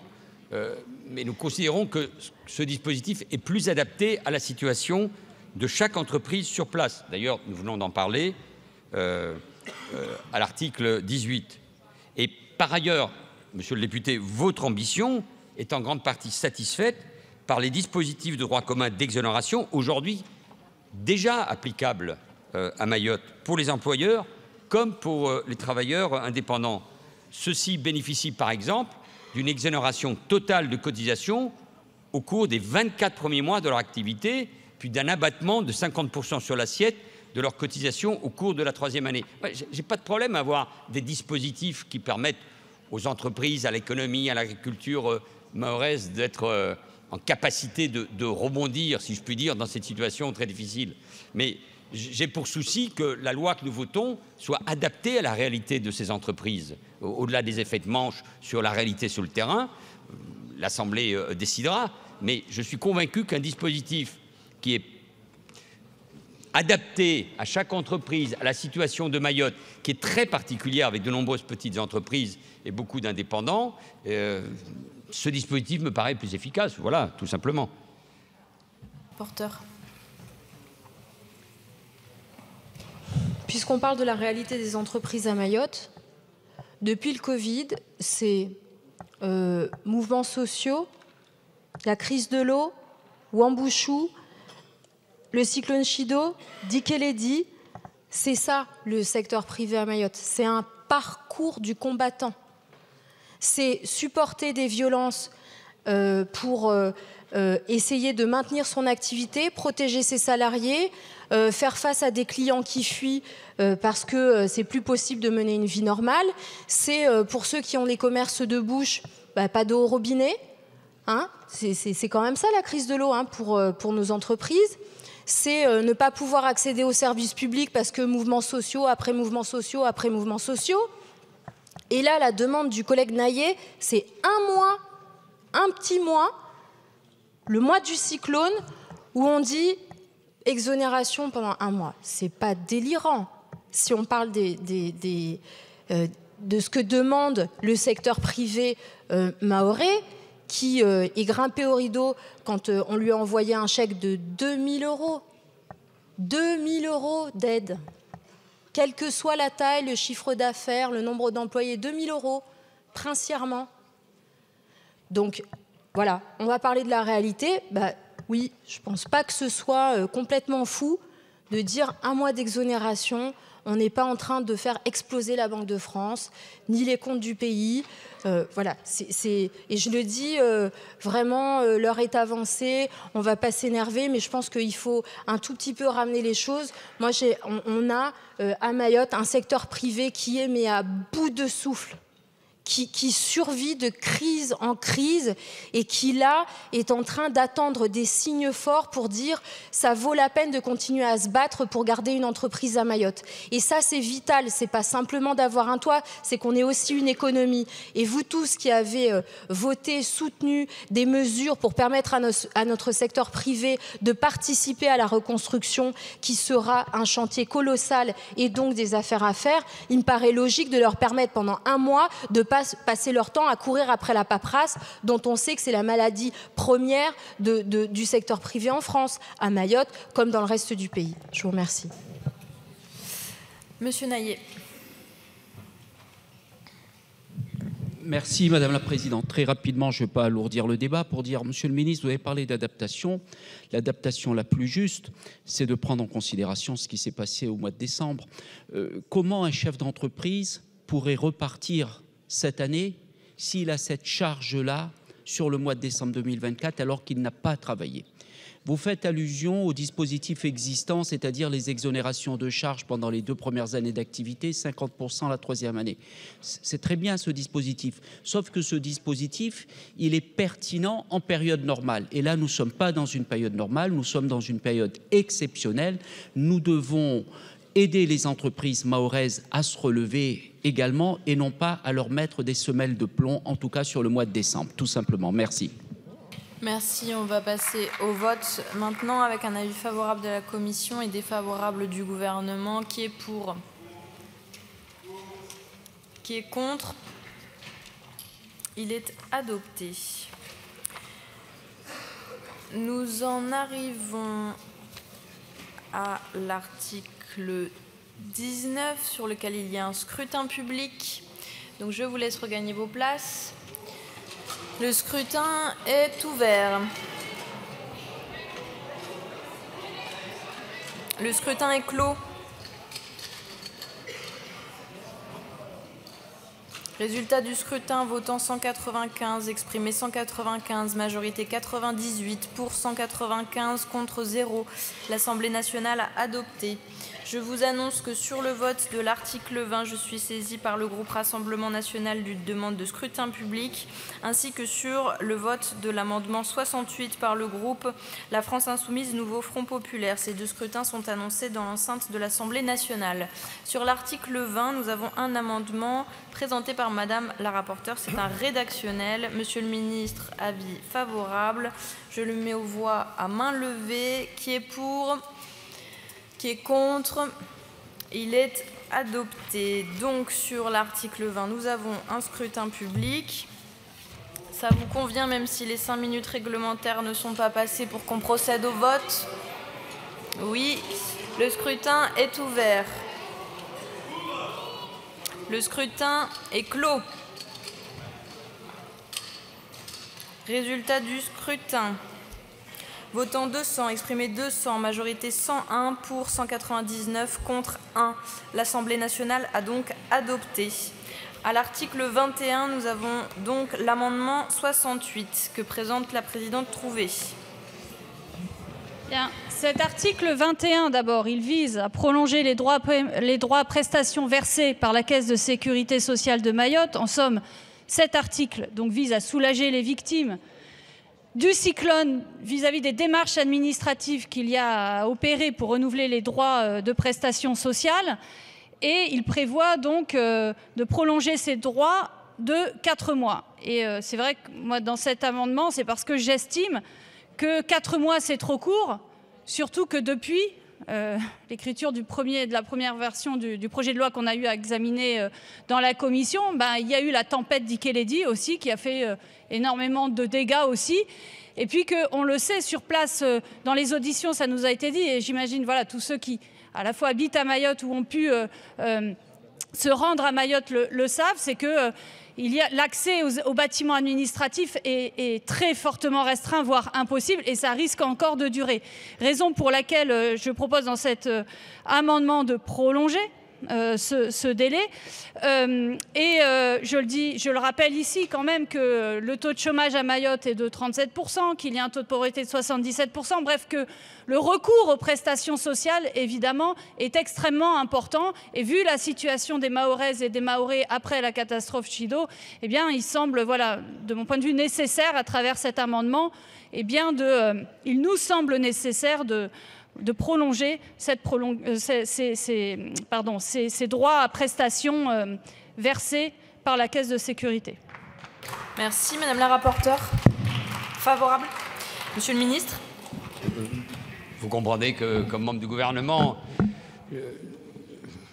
mais nous considérons que ce dispositif est plus adapté à la situation de chaque entreprise sur place. D'ailleurs, nous venons d'en parler à l'article 18. Et par ailleurs, monsieur le député, votre ambition est en grande partie satisfaite par les dispositifs de droit commun d'exonération aujourd'hui déjà applicables à Mayotte pour les employeurs comme pour les travailleurs indépendants. Ceux-ci bénéficient par exemple d'une exonération totale de cotisation au cours des 24 premiers mois de leur activité, puis d'un abattement de 50% sur l'assiette de leur cotisation au cours de la 3e année. Je n'ai pas de problème à avoir des dispositifs qui permettent aux entreprises, à l'économie, à l'agriculture mahoraise d'être en capacité de rebondir, si je puis dire, dans cette situation très difficile. Mais j'ai pour souci que la loi que nous votons soit adaptée à la réalité de ces entreprises. Au-delà des effets de manche sur la réalité sur le terrain, l'Assemblée décidera, mais je suis convaincu qu'un dispositif qui est adapté à chaque entreprise, à la situation de Mayotte, qui est très particulière avec de nombreuses petites entreprises et beaucoup d'indépendants, ce dispositif me paraît plus efficace, voilà, tout simplement. Porteur. Puisqu'on parle de la réalité des entreprises à Mayotte, depuis le Covid, c'est mouvements sociaux, la crise de l'eau, Wambouchou, le cyclone Chido, Dikeledi, c'est ça le secteur privé à Mayotte. C'est un parcours du combattant. C'est supporter des violences pour essayer de maintenir son activité, protéger ses salariés, faire face à des clients qui fuient parce que c'est plus possible de mener une vie normale. C'est pour ceux qui ont les commerces de bouche, pas d'eau au robinet. Hein, c'est quand même ça la crise de l'eau, hein, pour nos entreprises. C'est ne pas pouvoir accéder aux services publics parce que mouvements sociaux après mouvements sociaux après mouvements sociaux. Et là, la demande du collègue Naillet, c'est un mois, un petit mois, le mois du cyclone, où on dit exonération pendant un mois. C'est pas délirant. Si on parle de ce que demande le secteur privé mahorais, qui est grimpé au rideau quand on lui a envoyé un chèque de 2 000 €. 2 000 € d'aide. Quelle que soit la taille, le chiffre d'affaires, le nombre d'employés, 2 000 €, princièrement. Donc, voilà, on va parler de la réalité. Oui, je ne pense pas que ce soit complètement fou de dire un mois d'exonération. On n'est pas en train de faire exploser la Banque de France, ni les comptes du pays. Voilà, et je le dis vraiment, l'heure est avancée, on ne va pas s'énerver, mais je pense qu'il faut un tout petit peu ramener les choses. Moi, on a à Mayotte un secteur privé qui est mais à bout de souffle, qui survit de crise en crise et qui, là, est en train d'attendre des signes forts pour dire ça vaut la peine de continuer à se battre pour garder une entreprise à Mayotte. Et ça, c'est vital. C'est pas simplement d'avoir un toit, c'est qu'on ait aussi une économie. Et vous tous qui avez voté, soutenu des mesures pour permettre à notre secteur privé de participer à la reconstruction, qui sera un chantier colossal et donc des affaires à faire, il me paraît logique de leur permettre pendant un mois de passer leur temps à courir après la paperasse, dont on sait que c'est la maladie première du secteur privé en France, à Mayotte, comme dans le reste du pays. Je vous remercie. Monsieur Naillet. Merci Madame la Présidente. Très rapidement, je ne vais pas alourdir le débat pour dire, Monsieur le Ministre, vous avez parlé d'adaptation. L'adaptation la plus juste, c'est de prendre en considération ce qui s'est passé au mois de décembre. Comment un chef d'entreprise pourrait repartir cette année s'il a cette charge-là sur le mois de décembre 2024 alors qu'il n'a pas travaillé? Vous faites allusion au dispositif existant, c'est-à-dire les exonérations de charges pendant les 2 premières années d'activité, 50% la 3e année. C'est très bien ce dispositif, sauf que ce dispositif, il est pertinent en période normale. Et là, nous ne sommes pas dans une période normale, nous sommes dans une période exceptionnelle. Nous devons aider les entreprises mahoraises à se relever également et non pas à leur mettre des semelles de plomb, en tout cas sur le mois de décembre, tout simplement. Merci. Merci, on va passer au vote maintenant avec un avis favorable de la Commission et défavorable du gouvernement. Qui est pour? Qui est contre? Il est adopté. Nous en arrivons à l'article 19 sur lequel il y a un scrutin public. Donc je vous laisse regagner vos places. Le scrutin est ouvert. Le scrutin est clos. Résultat du scrutin, votant 195, exprimé 195, majorité 98, pour 195, contre 0. L'Assemblée nationale a adopté. Je vous annonce que sur le vote de l'article 20, je suis saisie par le groupe Rassemblement national d'une demande de scrutin public, ainsi que sur le vote de l'amendement 68 par le groupe La France Insoumise Nouveau Front Populaire. Ces deux scrutins sont annoncés dans l'enceinte de l'Assemblée nationale. Sur l'article 20, nous avons un amendement présenté par Madame la rapporteure. C'est un rédactionnel. Monsieur le ministre, avis favorable. Je le mets aux voix à main levée. Qui est pour ? Qui est contre? Il est adopté. Donc sur l'article 20, nous avons un scrutin public. Ça vous convient, même si les 5 minutes réglementaires ne sont pas passées, pour qu'on procède au vote? Oui. Le scrutin est ouvert. Le scrutin est clos. Résultat du scrutin. Votant 200, exprimé 200, majorité 101, pour 199, contre 1. L'Assemblée nationale a donc adopté. À l'article 21, nous avons donc l'amendement 68 que présente la présidente Trouvé. Bien. Cet article 21, d'abord, il vise à prolonger les droits à prestations versés par la Caisse de sécurité sociale de Mayotte. En somme, cet article donc, vise à soulager les victimes du cyclone vis-à-vis des démarches administratives qu'il y a à opérer pour renouveler les droits de prestations sociales. Et il prévoit donc de prolonger ces droits de 4 mois. Et c'est vrai que moi, dans cet amendement, c'est parce que j'estime que 4 mois, c'est trop court, surtout que depuis l'écriture de la première version du projet de loi qu'on a eu à examiner dans la commission, il y a eu la tempête d'Ikeledi aussi, qui a fait énormément de dégâts aussi. Et puis qu'on le sait, sur place, dans les auditions, ça nous a été dit, et j'imagine voilà, tous ceux qui à la fois habitent à Mayotte ou ont pu se rendre à Mayotte le savent, c'est que l'accès aux bâtiments administratifs est très fortement restreint, voire impossible, et ça risque encore de durer. Raison pour laquelle je propose dans cet amendement de prolonger ce délai. Je le rappelle ici quand même que le taux de chômage à Mayotte est de 37%, qu'il y a un taux de pauvreté de 77%, bref, que le recours aux prestations sociales, évidemment, est extrêmement important. Et vu la situation des Mahoraises et des Mahorais après la catastrophe Chido, eh bien, il semble, voilà, de mon point de vue, nécessaire, à travers cet amendement, eh bien, il nous semble nécessaire de prolonger ces droits à prestations versés par la Caisse de sécurité. Merci. Madame la rapporteure, favorable? Monsieur le ministre? Vous comprenez que, comme membre du gouvernement,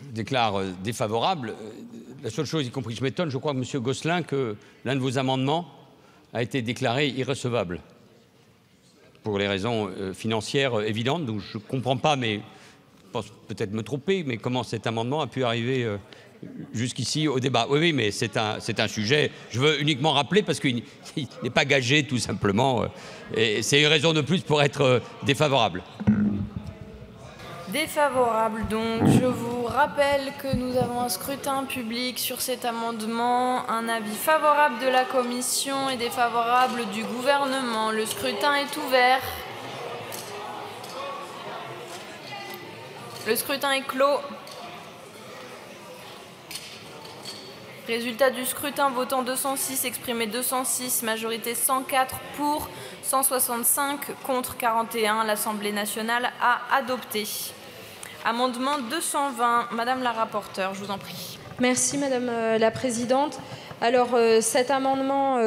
déclare défavorable. La seule chose, y compris je m'étonne, je crois, M. Gosselin, que l'un de vos amendements a été déclaré irrecevable. Pour les raisons financières évidentes, donc je ne comprends pas, mais je pense peut-être me tromper, mais comment cet amendement a pu arriver jusqu'ici au débat. Oui, mais c'est un sujet, je veux uniquement rappeler, parce qu'il n'est pas gagé tout simplement, et c'est une raison de plus pour être défavorable. Défavorable, donc je vous rappelle que nous avons un scrutin public sur cet amendement, un avis favorable de la commission et défavorable du gouvernement. Le scrutin est ouvert. Le scrutin est clos. Résultat du scrutin, votant 206, exprimé 206, majorité 104 pour, 165 contre 41. L'Assemblée nationale a adopté. Amendement 220, Madame la rapporteure, je vous en prie. Merci Madame la Présidente. Alors cet amendement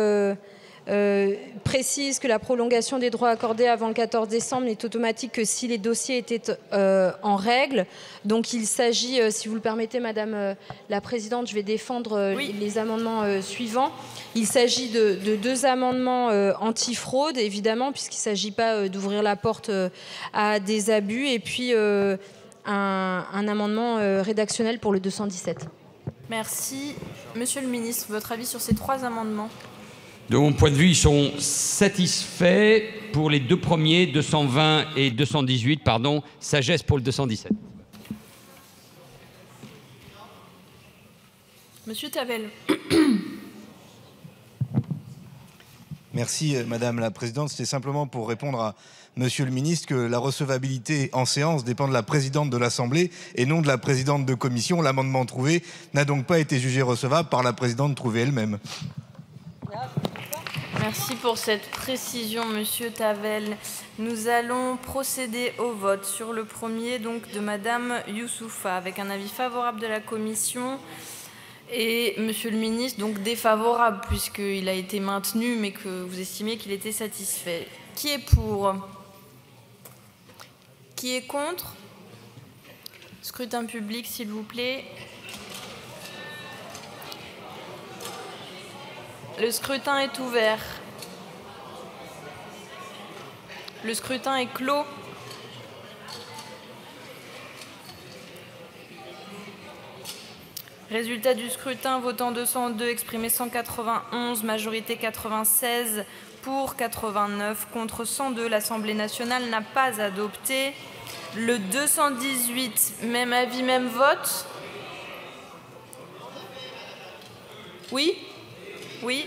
précise que la prolongation des droits accordés avant le 14 décembre n'est automatique que si les dossiers étaient en règle. Donc il s'agit, si vous le permettez Madame la Présidente, je vais défendre les amendements suivants. Il s'agit de 2 amendements anti-fraude, évidemment, puisqu'il ne s'agit pas d'ouvrir la porte à des abus, et puis un amendement rédactionnel pour le 217. Merci. Monsieur le ministre, votre avis sur ces 3 amendements? De mon point de vue, ils sont satisfaits pour les 2 premiers, 220 et 218, pardon. Sagesse pour le 217. Monsieur Tavel. Merci Madame la Présidente. C'était simplement pour répondre à Monsieur le Ministre que la recevabilité en séance dépend de la Présidente de l'Assemblée et non de la Présidente de Commission. L'amendement trouvé n'a donc pas été jugé recevable par la Présidente trouvée elle-même. Merci pour cette précision, Monsieur Tavel. Nous allons procéder au vote sur le premier donc de Madame Youssoufa avec un avis favorable de la Commission et Monsieur le Ministre donc défavorable puisqu'il a été maintenu mais que vous estimez qu'il était satisfait. Qui est pour? Qui est contre? Scrutin public, s'il vous plaît. Le scrutin est ouvert. Le scrutin est clos. Résultat du scrutin, votant 202, exprimé 191, majorité 96, pour 89, contre 102. L'Assemblée nationale n'a pas adopté. Le 218, même avis, même vote. Oui ? Oui.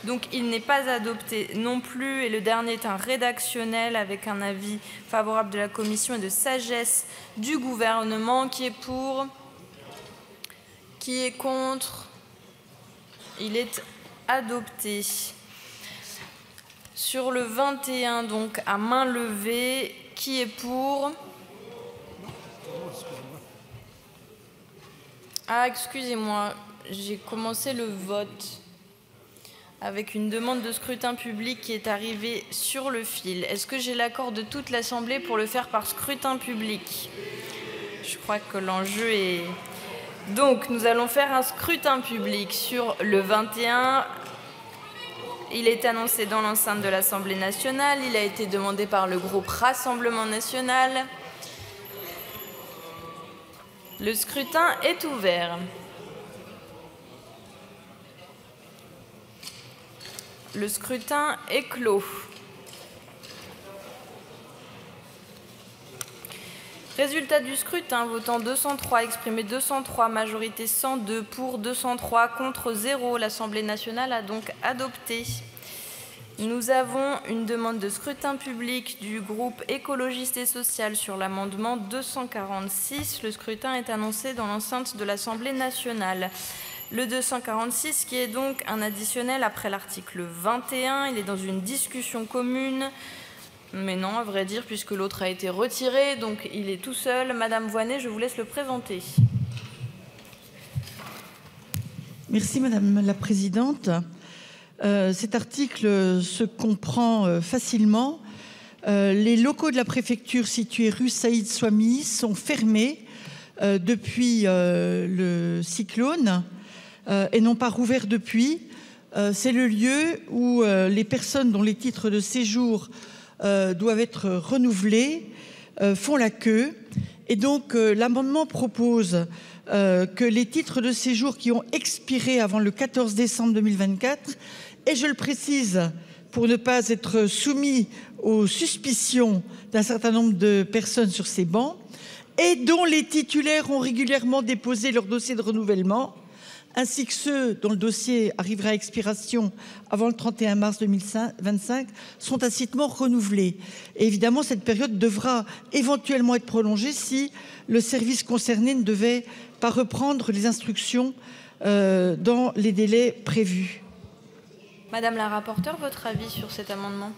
Donc il n'est pas adopté non plus. Et le dernier est un rédactionnel avec un avis favorable de la Commission et de sagesse du gouvernement. Qui est pour ? Qui est contre? Il est adopté. Sur le 21, donc à main levée, qui est pour? Ah, excusez-moi, j'ai commencé le vote avec une demande de scrutin public qui est arrivée sur le fil. Est-ce que j'ai l'accord de toute l'Assemblée pour le faire par scrutin public? Je crois que l'enjeu est... Donc, nous allons faire un scrutin public sur le 21. Il est annoncé dans l'enceinte de l'Assemblée nationale. Il a été demandé par le groupe Rassemblement national. Le scrutin est ouvert. Le scrutin est clos. Résultat du scrutin, votant 203, exprimé 203, majorité 102, pour 203, contre 0. L'Assemblée nationale a donc adopté. Nous avons une demande de scrutin public du groupe écologiste et social sur l'amendement 246. Le scrutin est annoncé dans l'enceinte de l'Assemblée nationale. Le 246 qui est donc un additionnel après l'article 21. Il est dans une discussion commune. Mais non, à vrai dire, puisque l'autre a été retiré, donc il est tout seul. Madame Voynet, je vous laisse le présenter. Merci Madame la Présidente. Cet article se comprend facilement. Les locaux de la préfecture situés rue Saïd Swami sont fermés depuis le cyclone et n'ont pas rouvert depuis. C'est le lieu où les personnes dont les titres de séjour doivent être renouvelés, font la queue. Et donc, l'amendement propose que les titres de séjour qui ont expiré avant le 14 décembre 2024, et je le précise, pour ne pas être soumis aux suspicions d'un certain nombre de personnes sur ces bancs, et dont les titulaires ont régulièrement déposé leur dossier de renouvellement, ainsi que ceux dont le dossier arrivera à expiration avant le 31 mars 2025, sont tacitement renouvelés. Et évidemment, cette période devra éventuellement être prolongée si le service concerné ne devait pas reprendre les instructions dans les délais prévus. Madame la rapporteure, votre avis sur cet amendement?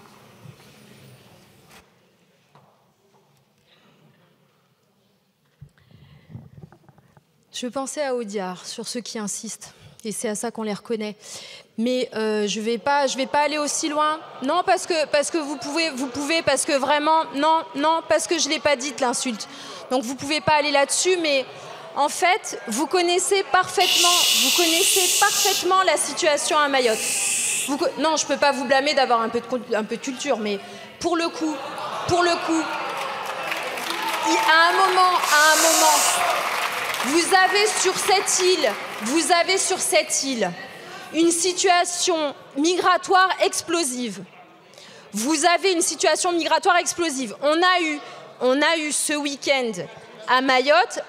Je pensais à Audiard, sur ceux qui insistent, et c'est à ça qu'on les reconnaît. Mais je vais pas aller aussi loin. Non, parce que vous pouvez, parce que vraiment, non, parce que je l'ai pas dite l'insulte. Donc vous pouvez pas aller là-dessus, mais en fait, vous connaissez parfaitement la situation à Mayotte. Non, je peux pas vous blâmer d'avoir un peu de culture, mais pour le coup, à un moment. Vous avez sur cette île une situation migratoire explosive. On a eu ce week-end à Mayotte,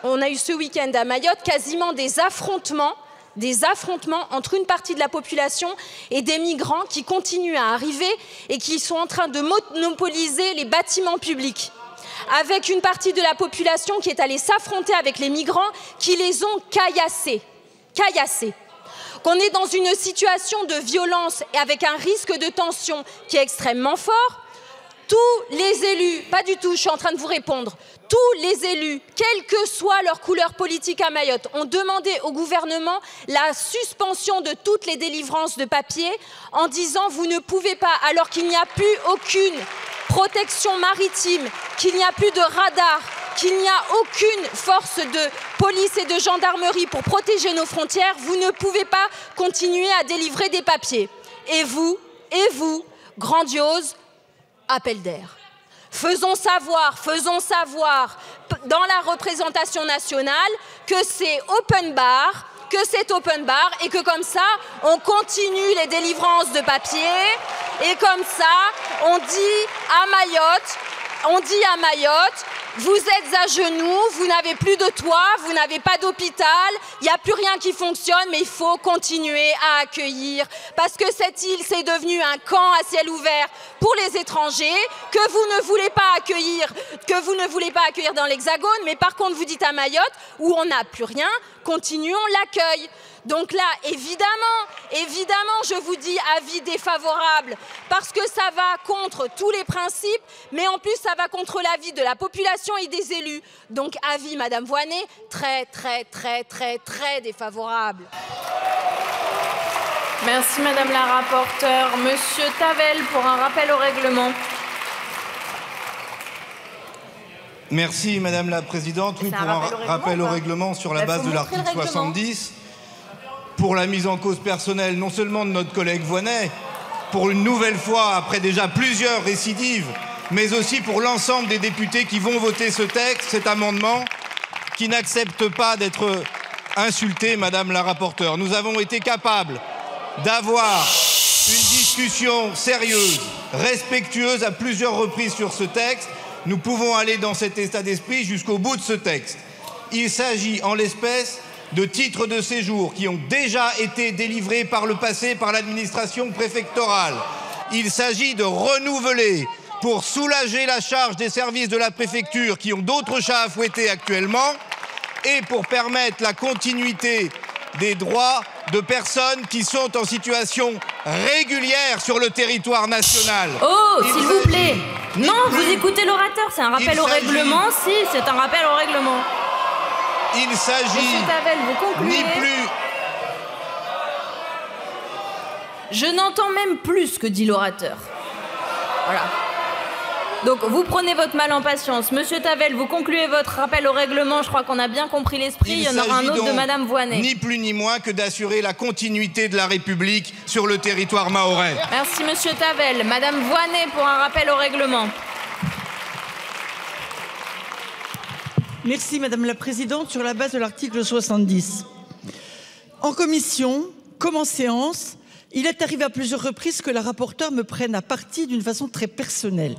quasiment des affrontements des affrontements entre une partie de la population et des migrants qui continuent à arriver et qui sont en train de monopoliser les bâtiments publics. Avec une partie de la population qui est allée s'affronter avec les migrants qui les ont caillassés. Qu'on est dans une situation de violence et avec un risque de tension qui est extrêmement fort, tous les élus, pas du tout, je suis en train de vous répondre, tous les élus, quelle que soit leur couleur politique à Mayotte, ont demandé au gouvernement la suspension de toutes les délivrances de papier en disant vous ne pouvez pas, alors qu'il n'y a plus aucune protection maritime, qu'il n'y a plus de radar, qu'il n'y a aucune force de police et de gendarmerie pour protéger nos frontières, vous ne pouvez pas continuer à délivrer des papiers. Et vous, grandiose appel d'air. Faisons savoir dans la représentation nationale que c'est open bar, et que comme ça, on continue les délivrances de papier et comme ça, on dit à Mayotte, vous êtes à genoux, vous n'avez plus de toit, vous n'avez pas d'hôpital, il n'y a plus rien qui fonctionne, mais il faut continuer à accueillir parce que cette île, c'est devenu un camp à ciel ouvert pour les étrangers que vous ne voulez pas accueillir dans l'Hexagone, mais par contre, vous dites à Mayotte, où on n'a plus rien, continuons l'accueil. Donc là, évidemment, je vous dis avis défavorable parce que ça va contre tous les principes, mais en plus, ça va contre l'avis de la population et des élus. Donc avis, Madame Voynet, très défavorable. Merci, Madame la rapporteure. Monsieur Tavel, pour un rappel au règlement. Merci, Madame la Présidente. Oui, pour un rappel au règlement sur la base de l'article 70. Pour la mise en cause personnelle, non seulement de notre collègue Voynet, pour une nouvelle fois, après déjà plusieurs récidives, mais aussi pour l'ensemble des députés qui vont voter ce texte, cet amendement, qui n'acceptent pas d'être insultés, Madame la rapporteure. Nous avons été capables d'avoir une discussion sérieuse, respectueuse à plusieurs reprises sur ce texte. Nous pouvons aller dans cet état d'esprit jusqu'au bout de ce texte. Il s'agit en l'espèce de titres de séjour qui ont déjà été délivrés par le passé par l'administration préfectorale. Il s'agit de renouveler pour soulager la charge des services de la préfecture qui ont d'autres chats à fouetter actuellement et pour permettre la continuité des droits de personnes qui sont en situation régulière sur le territoire national. Oh, s'il vous plaît. Non, vous écoutez l'orateur, c'est un rappel au règlement. Si, c'est un rappel au règlement. Il s'agit ni plus... Je n'entends même plus ce que dit l'orateur. Voilà. Donc, vous prenez votre mal en patience. Monsieur Tavel, vous concluez votre rappel au règlement. Je crois qu'on a bien compris l'esprit. Il y en aura un autre de Madame Voynet. Ni plus ni moins que d'assurer la continuité de la République sur le territoire mahorais. Merci, Monsieur Tavel. Madame Voynet pour un rappel au règlement. Merci, Madame la Présidente. Sur la base de l'article 70. En commission, comme en séance, il est arrivé à plusieurs reprises que la rapporteure me prenne à partie d'une façon très personnelle.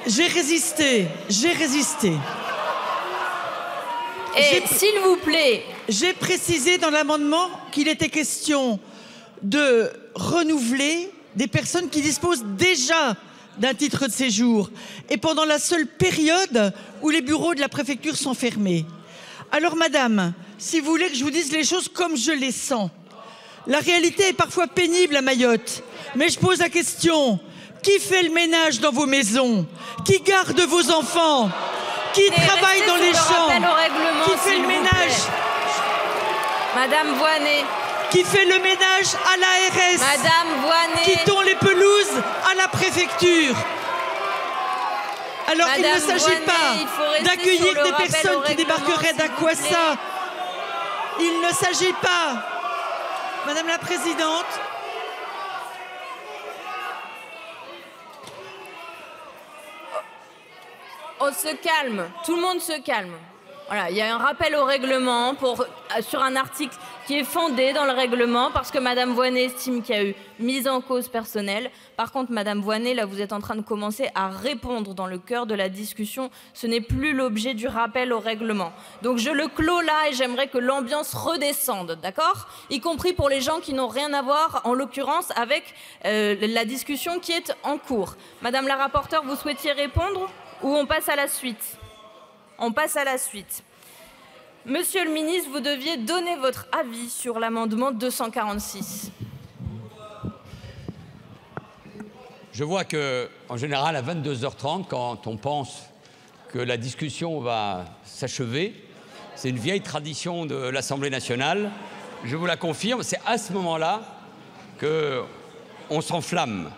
J'ai résisté. Et s'il vous plaît. J'ai précisé dans l'amendement qu'il était question de renouveler des personnes qui disposent déjà d'un titre de séjour et pendant la seule période où les bureaux de la préfecture sont fermés. Alors, madame, si vous voulez que je vous dise les choses comme je les sens, la réalité est parfois pénible à Mayotte, mais je pose la question. Qui fait le ménage dans vos maisons? Qui garde vos enfants? Qui travaille dans les champs? Qui fait le ménage? Madame Voynet. Qui fait le ménage à l'ARS? Madame Voynet. Qui tond les pelouses à la préfecture? Alors, il ne s'agit pas d'accueillir des personnes qui débarqueraient d'Akwassa. Il ne s'agit pas, Madame la Présidente. On se calme, tout le monde se calme. Voilà, il y a un rappel au règlement sur un article qui est fondée dans le règlement parce que Madame Voynet estime qu'il y a eu mise en cause personnelle. Par contre, Madame Voynet, là, vous êtes en train de commencer à répondre dans le cœur de la discussion. Ce n'est plus l'objet du rappel au règlement. Donc je le clos là et j'aimerais que l'ambiance redescende, d'accord? Y compris pour les gens qui n'ont rien à voir, en l'occurrence, avec la discussion qui est en cours. Madame la rapporteure, vous souhaitiez répondre ou on passe à la suite? On passe à la suite. Monsieur le ministre, vous deviez donner votre avis sur l'amendement 246. Je vois qu'en général, à 22h30, quand on pense que la discussion va s'achever, c'est une vieille tradition de l'Assemblée nationale, je vous la confirme, c'est à ce moment-là qu'on s'enflamme.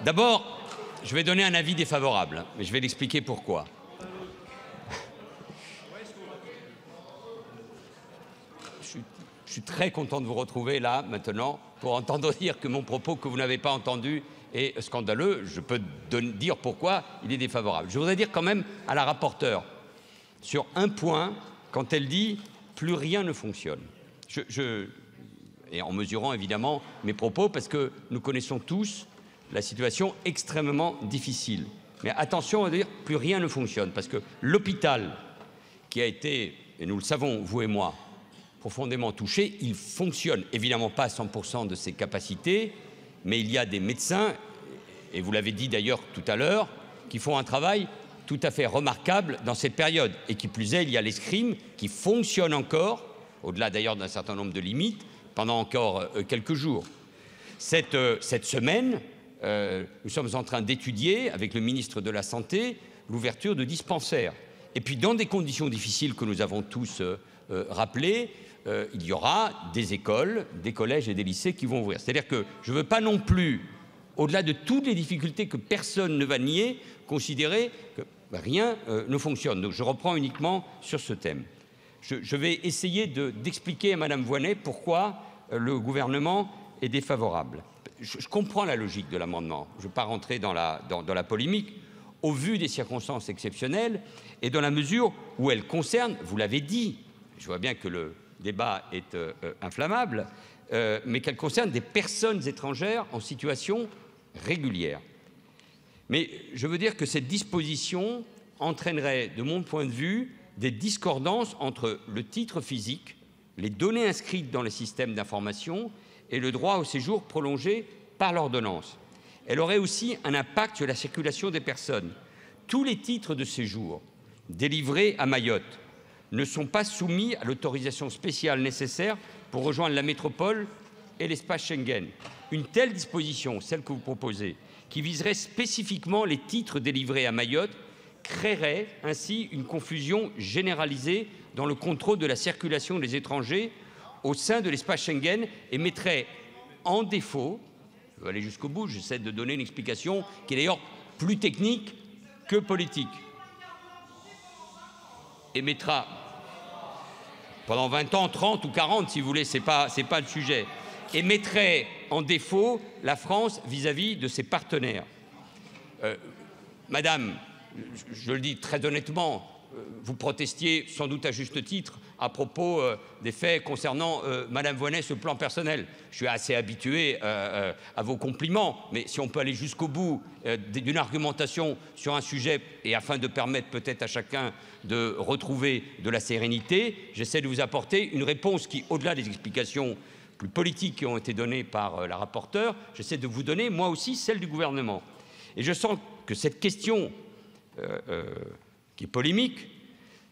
D'abord, je vais donner un avis défavorable, mais je vais l'expliquer pourquoi. Je suis très content de vous retrouver là, maintenant, pour entendre dire que mon propos que vous n'avez pas entendu est scandaleux. Je peux dire pourquoi il est défavorable. Je voudrais dire quand même à la rapporteure, sur un point, quand elle dit « plus rien ne fonctionne ». Et en mesurant évidemment mes propos, parce que nous connaissons tous la situation extrêmement difficile. Mais attention à dire « plus rien ne fonctionne », parce que l'hôpital qui a été, et nous le savons, vous et moi, profondément touché, il fonctionne, évidemment pas à 100% de ses capacités, mais il y a des médecins, et vous l'avez dit d'ailleurs tout à l'heure, qui font un travail tout à fait remarquable dans cette période. Et qui plus est, il y a l'escrime qui fonctionne encore, au-delà d'ailleurs d'un certain nombre de limites, pendant encore quelques jours. Cette semaine, nous sommes en train d'étudier, avec le ministre de la Santé, l'ouverture de dispensaires. Et puis, dans des conditions difficiles que nous avons tous rappelées, il y aura des écoles, des collèges et des lycées qui vont ouvrir. C'est-à-dire que je ne veux pas non plus, au-delà de toutes les difficultés que personne ne va nier, considérer que rien ne fonctionne. Donc je reprends uniquement sur ce thème. Je vais essayer d'expliquer à Madame Voynet pourquoi le gouvernement est défavorable. Je comprends la logique de l'amendement. Je ne veux pas rentrer dans la polémique, au vu des circonstances exceptionnelles et dans la mesure où elle concerne, vous l'avez dit, je vois bien que le débat est inflammable, mais qu'elle concerne des personnes étrangères en situation régulière. Mais je veux dire que cette disposition entraînerait, de mon point de vue, des discordances entre le titre physique, les données inscrites dans le système d'information et le droit au séjour prolongé par l'ordonnance. Elle aurait aussi un impact sur la circulation des personnes. Tous les titres de séjour délivrés à Mayotte ne sont pas soumis à l'autorisation spéciale nécessaire pour rejoindre la métropole et l'espace Schengen. Une telle disposition, celle que vous proposez, qui viserait spécifiquement les titres délivrés à Mayotte, créerait ainsi une confusion généralisée dans le contrôle de la circulation des étrangers au sein de l'espace Schengen et mettrait en défaut, je vais aller jusqu'au bout, j'essaie de donner une explication qui est d'ailleurs plus technique que politique, et mettra pendant 20 ans, 30 ou 40 si vous voulez, c'est pas le sujet, et mettrait en défaut la France vis-à-vis de ses partenaires. Madame, je le dis très honnêtement, vous protestiez sans doute à juste titre à propos des faits concernant Madame Voynet sur le plan personnel. Je suis assez habitué à vos compliments, mais si on peut aller jusqu'au bout d'une argumentation sur un sujet et afin de permettre peut-être à chacun de retrouver de la sérénité, j'essaie de vous apporter une réponse qui, au-delà des explications plus politiques qui ont été données par la rapporteure, j'essaie de vous donner moi aussi celle du gouvernement. Et je sens que cette question qui est polémique,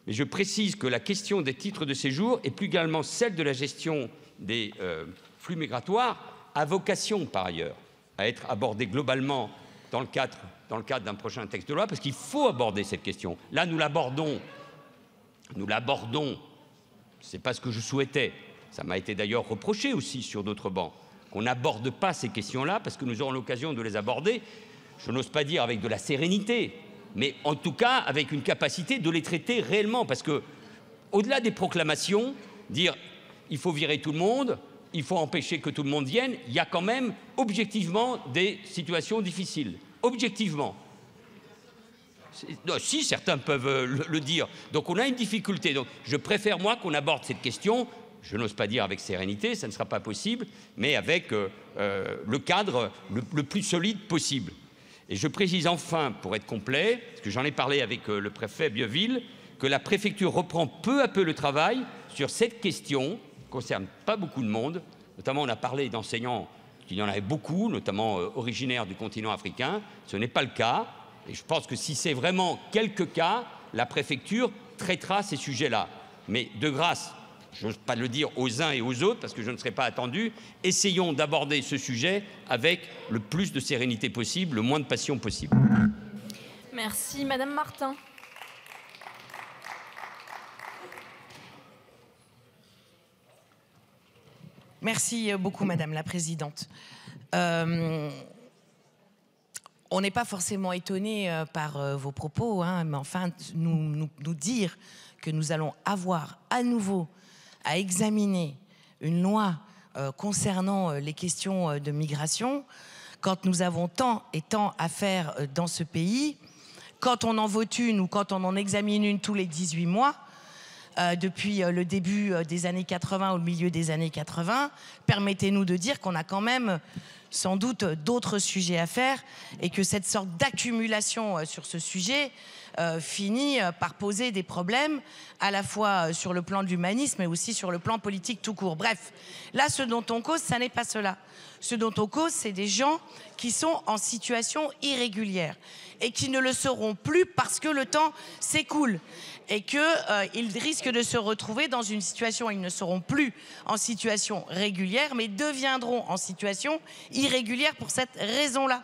mais je précise que la question des titres de séjour et plus également celle de la gestion des flux migratoires a vocation par ailleurs à être abordée globalement dans le cadre d'un prochain texte de loi, parce qu'il faut aborder cette question. Là, nous l'abordons, c'est pas ce que je souhaitais, ça m'a été d'ailleurs reproché aussi sur d'autres bancs, qu'on n'aborde pas ces questions-là, parce que nous aurons l'occasion de les aborder, je n'ose pas dire avec de la sérénité, mais en tout cas avec une capacité de les traiter réellement, parce que, au-delà des proclamations, dire il faut virer tout le monde, il faut empêcher que tout le monde vienne, il y a quand même objectivement des situations difficiles. Objectivement. Non, si, certains peuvent le dire. Donc on a une difficulté. Donc je préfère, moi, qu'on aborde cette question je n'ose pas dire avec sérénité, ça ne sera pas possible, mais avec le cadre le plus solide possible. Et je précise enfin, pour être complet, parce que j'en ai parlé avec le préfet Bieuville, que la préfecture reprend peu à peu le travail sur cette question, qui ne concerne pas beaucoup de monde. Notamment, on a parlé d'enseignants, qu'il y en avait beaucoup, notamment originaires du continent africain. Ce n'est pas le cas. Et je pense que si c'est vraiment quelques cas, la préfecture traitera ces sujets-là. Mais de grâce, je n'ose pas le dire aux uns et aux autres, parce que je ne serai pas attendu, essayons d'aborder ce sujet avec le plus de sérénité possible, le moins de passion possible. Merci. Madame Martin. Merci beaucoup, Madame la Présidente. On n'est pas forcément étonné par vos propos, hein, mais enfin, nous dire que nous allons avoir à nouveau à examiner une loi concernant les questions de migration, quand nous avons tant et tant à faire dans ce pays, quand on en vote une ou quand on en examine une tous les 18 mois, depuis le début des années 80 ou le milieu des années 80, permettez-nous de dire qu'on a quand même sans doute d'autres sujets à faire et que cette sorte d'accumulation sur ce sujet finit par poser des problèmes à la fois sur le plan de l'humanisme mais aussi sur le plan politique tout court. Bref, là ce dont on cause, ça n'est pas cela. Ce dont on cause, c'est des gens qui sont en situation irrégulière et qui ne le seront plus parce que le temps s'écoule et qu'ils risquent de se retrouver dans une situation où ils ne seront plus en situation régulière mais deviendront en situation irrégulière pour cette raison-là.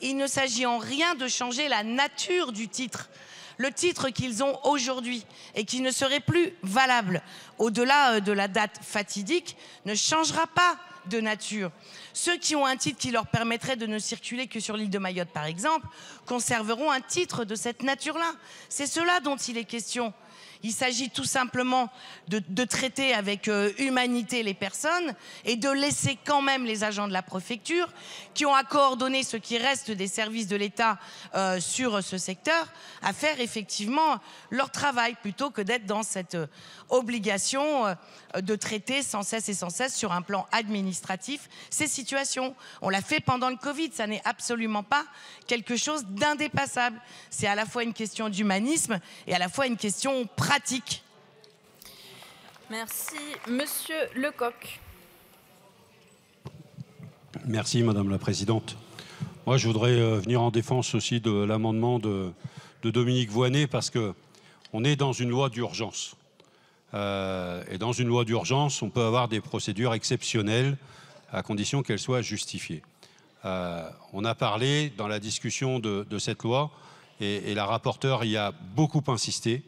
Il ne s'agit en rien de changer la nature du titre. Le titre qu'ils ont aujourd'hui et qui ne serait plus valable au-delà de la date fatidique ne changera pas de nature. Ceux qui ont un titre qui leur permettrait de ne circuler que sur l'île de Mayotte, par exemple, conserveront un titre de cette nature-là. C'est cela dont il est question. Il s'agit tout simplement de traiter avec humanité les personnes et de laisser quand même les agents de la préfecture qui ont à coordonner ce qui reste des services de l'État sur ce secteur à faire effectivement leur travail plutôt que d'être dans cette obligation de traiter sans cesse et sans cesse sur un plan administratif ces situations. On l'a fait pendant le Covid, ça n'est absolument pas quelque chose d'indépassable. C'est à la fois une question d'humanisme et à la fois une question pratique. Merci. Monsieur Lecoq. Merci Madame la Présidente. Moi je voudrais venir en défense aussi de l'amendement de Dominique Voynet parce qu'on est dans une loi d'urgence. Et dans une loi d'urgence, on peut avoir des procédures exceptionnelles à condition qu'elles soient justifiées. On a parlé dans la discussion de cette loi, et la rapporteure y a beaucoup insisté,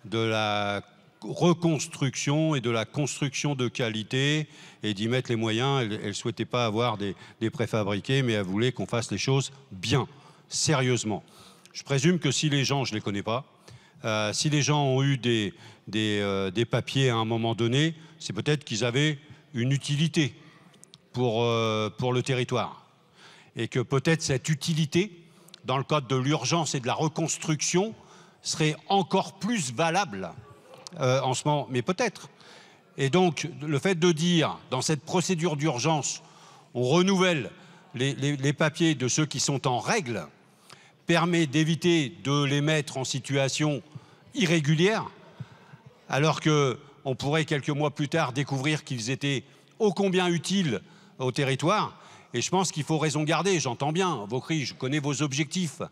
de la reconstruction et de la construction de qualité et d'y mettre les moyens. Elle ne souhaitait pas avoir des préfabriqués, mais elle voulait qu'on fasse les choses bien, sérieusement. Je présume que si les gens, je ne les connais pas, si les gens ont eu des papiers à un moment donné, c'est peut-être qu'ils avaient une utilité pour le territoire. Et que peut-être cette utilité, dans le cadre de l'urgence et de la reconstruction, serait encore plus valable en ce moment, mais peut-être. Et donc, le fait de dire, dans cette procédure d'urgence, on renouvelle les papiers de ceux qui sont en règle, permet d'éviter de les mettre en situation irrégulière, alors qu'on pourrait quelques mois plus tard découvrir qu'ils étaient ô combien utiles au territoire. Et je pense qu'il faut raison garder. J'entends bien vos cris, je connais vos objectifs,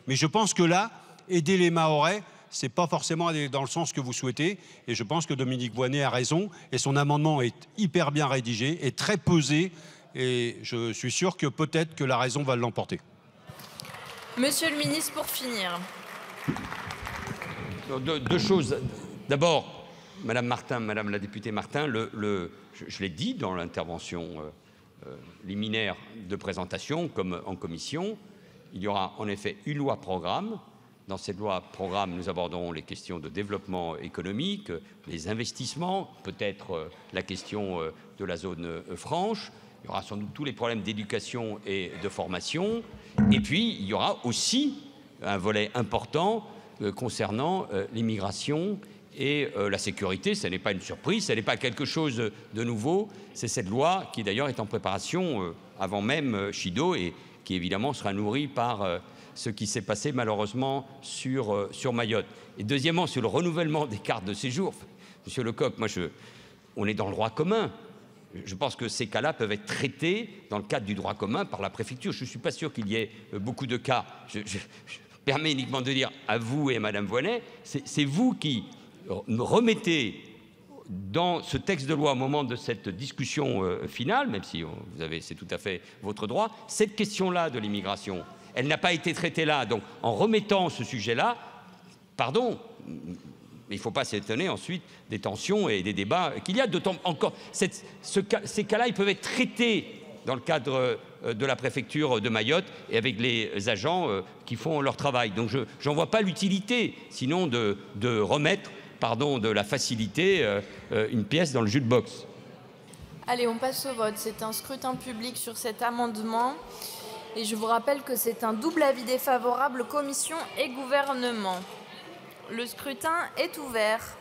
mais je pense que là, aider les Mahorais, c'est pas forcément aller dans le sens que vous souhaitez. Et je pense que Dominique Voynet a raison. Et son amendement est hyper bien rédigé, est très pesé. Et je suis sûr que peut-être que la raison va l'emporter. Monsieur le ministre, pour finir. Deux choses. D'abord, Madame Martin, Madame la députée Martin, je l'ai dit dans l'intervention liminaire de présentation, comme en commission, il y aura en effet une loi programme. Dans cette loi programme, nous aborderons les questions de développement économique, les investissements, peut-être la question de la zone franche. Il y aura sans doute tous les problèmes d'éducation et de formation. Et puis, il y aura aussi un volet important concernant l'immigration Et la sécurité, ce n'est pas une surprise, ce n'est pas quelque chose de nouveau. C'est cette loi qui d'ailleurs est en préparation avant même Chido et qui évidemment sera nourrie par ce qui s'est passé malheureusement sur Mayotte. Et deuxièmement, sur le renouvellement des cartes de séjour, Monsieur Lecoq, on est dans le droit commun. Je pense que ces cas-là peuvent être traités dans le cadre du droit commun par la préfecture. Je ne suis pas sûr qu'il y ait beaucoup de cas. Je permets uniquement de dire à vous et à Madame Voynet, c'est vous qui remettez dans ce texte de loi au moment de cette discussion finale, même si c'est tout à fait votre droit, cette question-là de l'immigration. Elle n'a pas été traitée là. Donc, en remettant ce sujet-là, pardon, mais il ne faut pas s'étonner ensuite des tensions et des débats qu'il y a. D'autant encore, ces cas-là, ils peuvent être traités dans le cadre de la préfecture de Mayotte et avec les agents qui font leur travail. Donc, je n'en vois pas l'utilité, sinon de remettre, pardon, de la facilité, une pièce dans le jukebox. Allez, on passe au vote. C'est un scrutin public sur cet amendement. Et je vous rappelle que c'est un double avis défavorable, commission et gouvernement. Le scrutin est ouvert.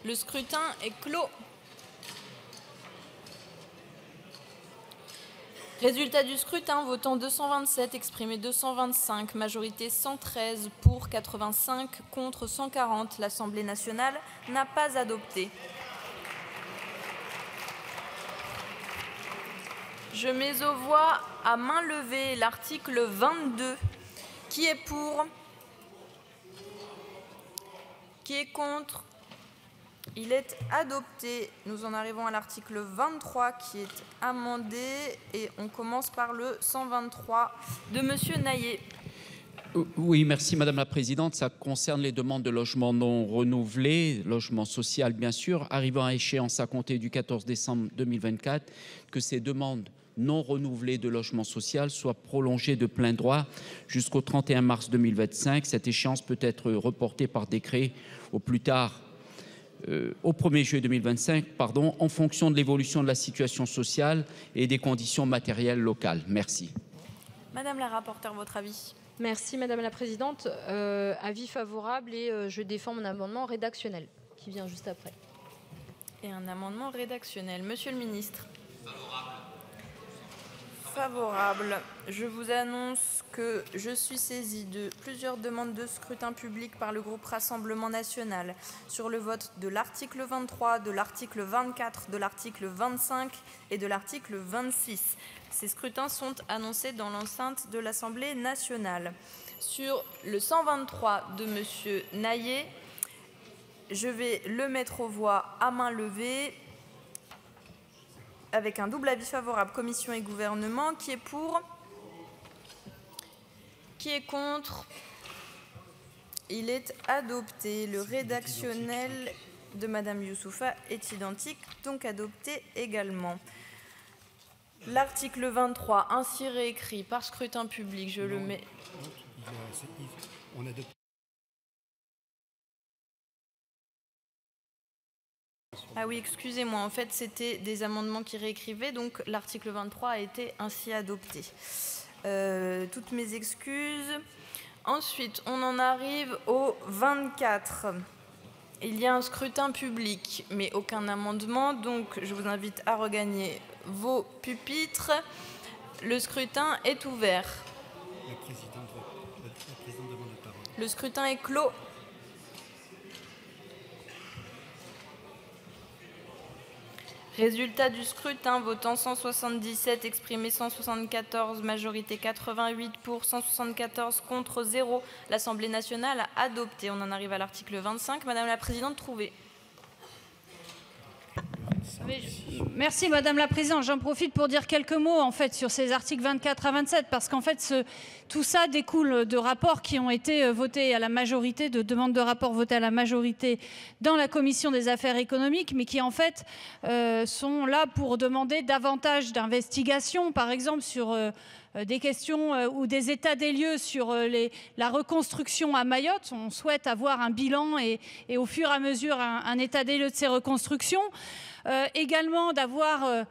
Le scrutin est clos. Résultat du scrutin, votant 227, exprimé 225, majorité 113 pour 85, contre 140. L'Assemblée nationale n'a pas adopté. Je mets aux voix à main levée l'article 22. Qui est pour? Qui est contre? Il est adopté. Nous en arrivons à l'article 23 qui est amendé et on commence par le 123 de Monsieur Naillet. Oui, merci Madame la Présidente. Ça concerne les demandes de logement non renouvelés, logement social bien sûr, arrivant à échéance à compter du 14 décembre 2024, que ces demandes non renouvelées de logement social soient prolongées de plein droit jusqu'au 31 mars 2025. Cette échéance peut être reportée par décret au plus tard au 1er juillet 2025, en fonction de l'évolution de la situation sociale et des conditions matérielles locales. Merci. Madame la rapporteure, votre avis? Merci Madame la Présidente. Avis favorable et je défends mon amendement rédactionnel qui vient juste après. Et un amendement rédactionnel. Monsieur le ministre? Favorable. Je vous annonce que je suis saisie de plusieurs demandes de scrutin public par le groupe Rassemblement National sur le vote de l'article 23, de l'article 24, de l'article 25 et de l'article 26. Ces scrutins sont annoncés dans l'enceinte de l'Assemblée nationale. Sur le 123 de Monsieur Naillet, je vais le mettre aux voix à main levée avec un double avis favorable, commission et gouvernement. Qui est pour? Qui est contre? Il est adopté. Le rédactionnel de Madame Youssoufa est identique, donc adopté également. L'article 23, ainsi réécrit par scrutin public, je le mets. Ah oui, excusez-moi, en fait c'était des amendements qui réécrivaient, donc l'article 23 a été ainsi adopté. Toutes mes excuses. Ensuite, on en arrive au 24. Il y a un scrutin public, mais aucun amendement, donc je vous invite à regagner vos pupitres. Le scrutin est ouvert. La présidente demande la parole. Le scrutin est clos. Résultat du scrutin, votant 177, exprimé 174, majorité 88 pour, 174 contre 0. L'Assemblée nationale a adopté. On en arrive à l'article 25. Madame la Présidente, trouvez. Merci Madame la Présidente. J'en profite pour dire quelques mots en fait sur ces articles 24 à 27 parce qu'en fait tout ça découle de rapports qui ont été votés à la majorité, de demandes de rapports votées à la majorité dans la commission des affaires économiques, mais qui en fait sont là pour demander davantage d'investigation, par exemple sur des questions ou des états des lieux sur la reconstruction à Mayotte. On souhaite avoir un bilan et au fur et à mesure un état des lieux de ces reconstructions. Également d'avoir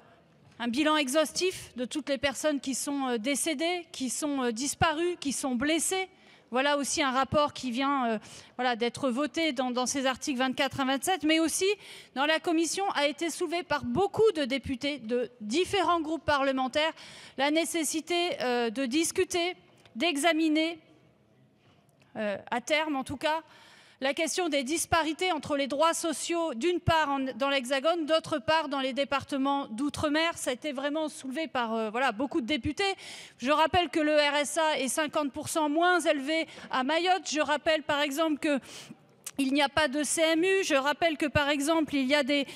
un bilan exhaustif de toutes les personnes qui sont décédées, qui sont disparues, qui sont blessées. Voilà aussi un rapport qui vient d'être voté dans ces articles 24 à 27, mais aussi dans la commission a été soulevé par beaucoup de députés de différents groupes parlementaires la nécessité de discuter, d'examiner, à terme en tout cas, la question des disparités entre les droits sociaux, d'une part dans l'Hexagone, d'autre part dans les départements d'outre-mer. Ça a été vraiment soulevé par beaucoup de députés. Je rappelle que le RSA est 50% moins élevé à Mayotte. Je rappelle par exemple qu'il n'y a pas de CMU. Je rappelle que par exemple il y a des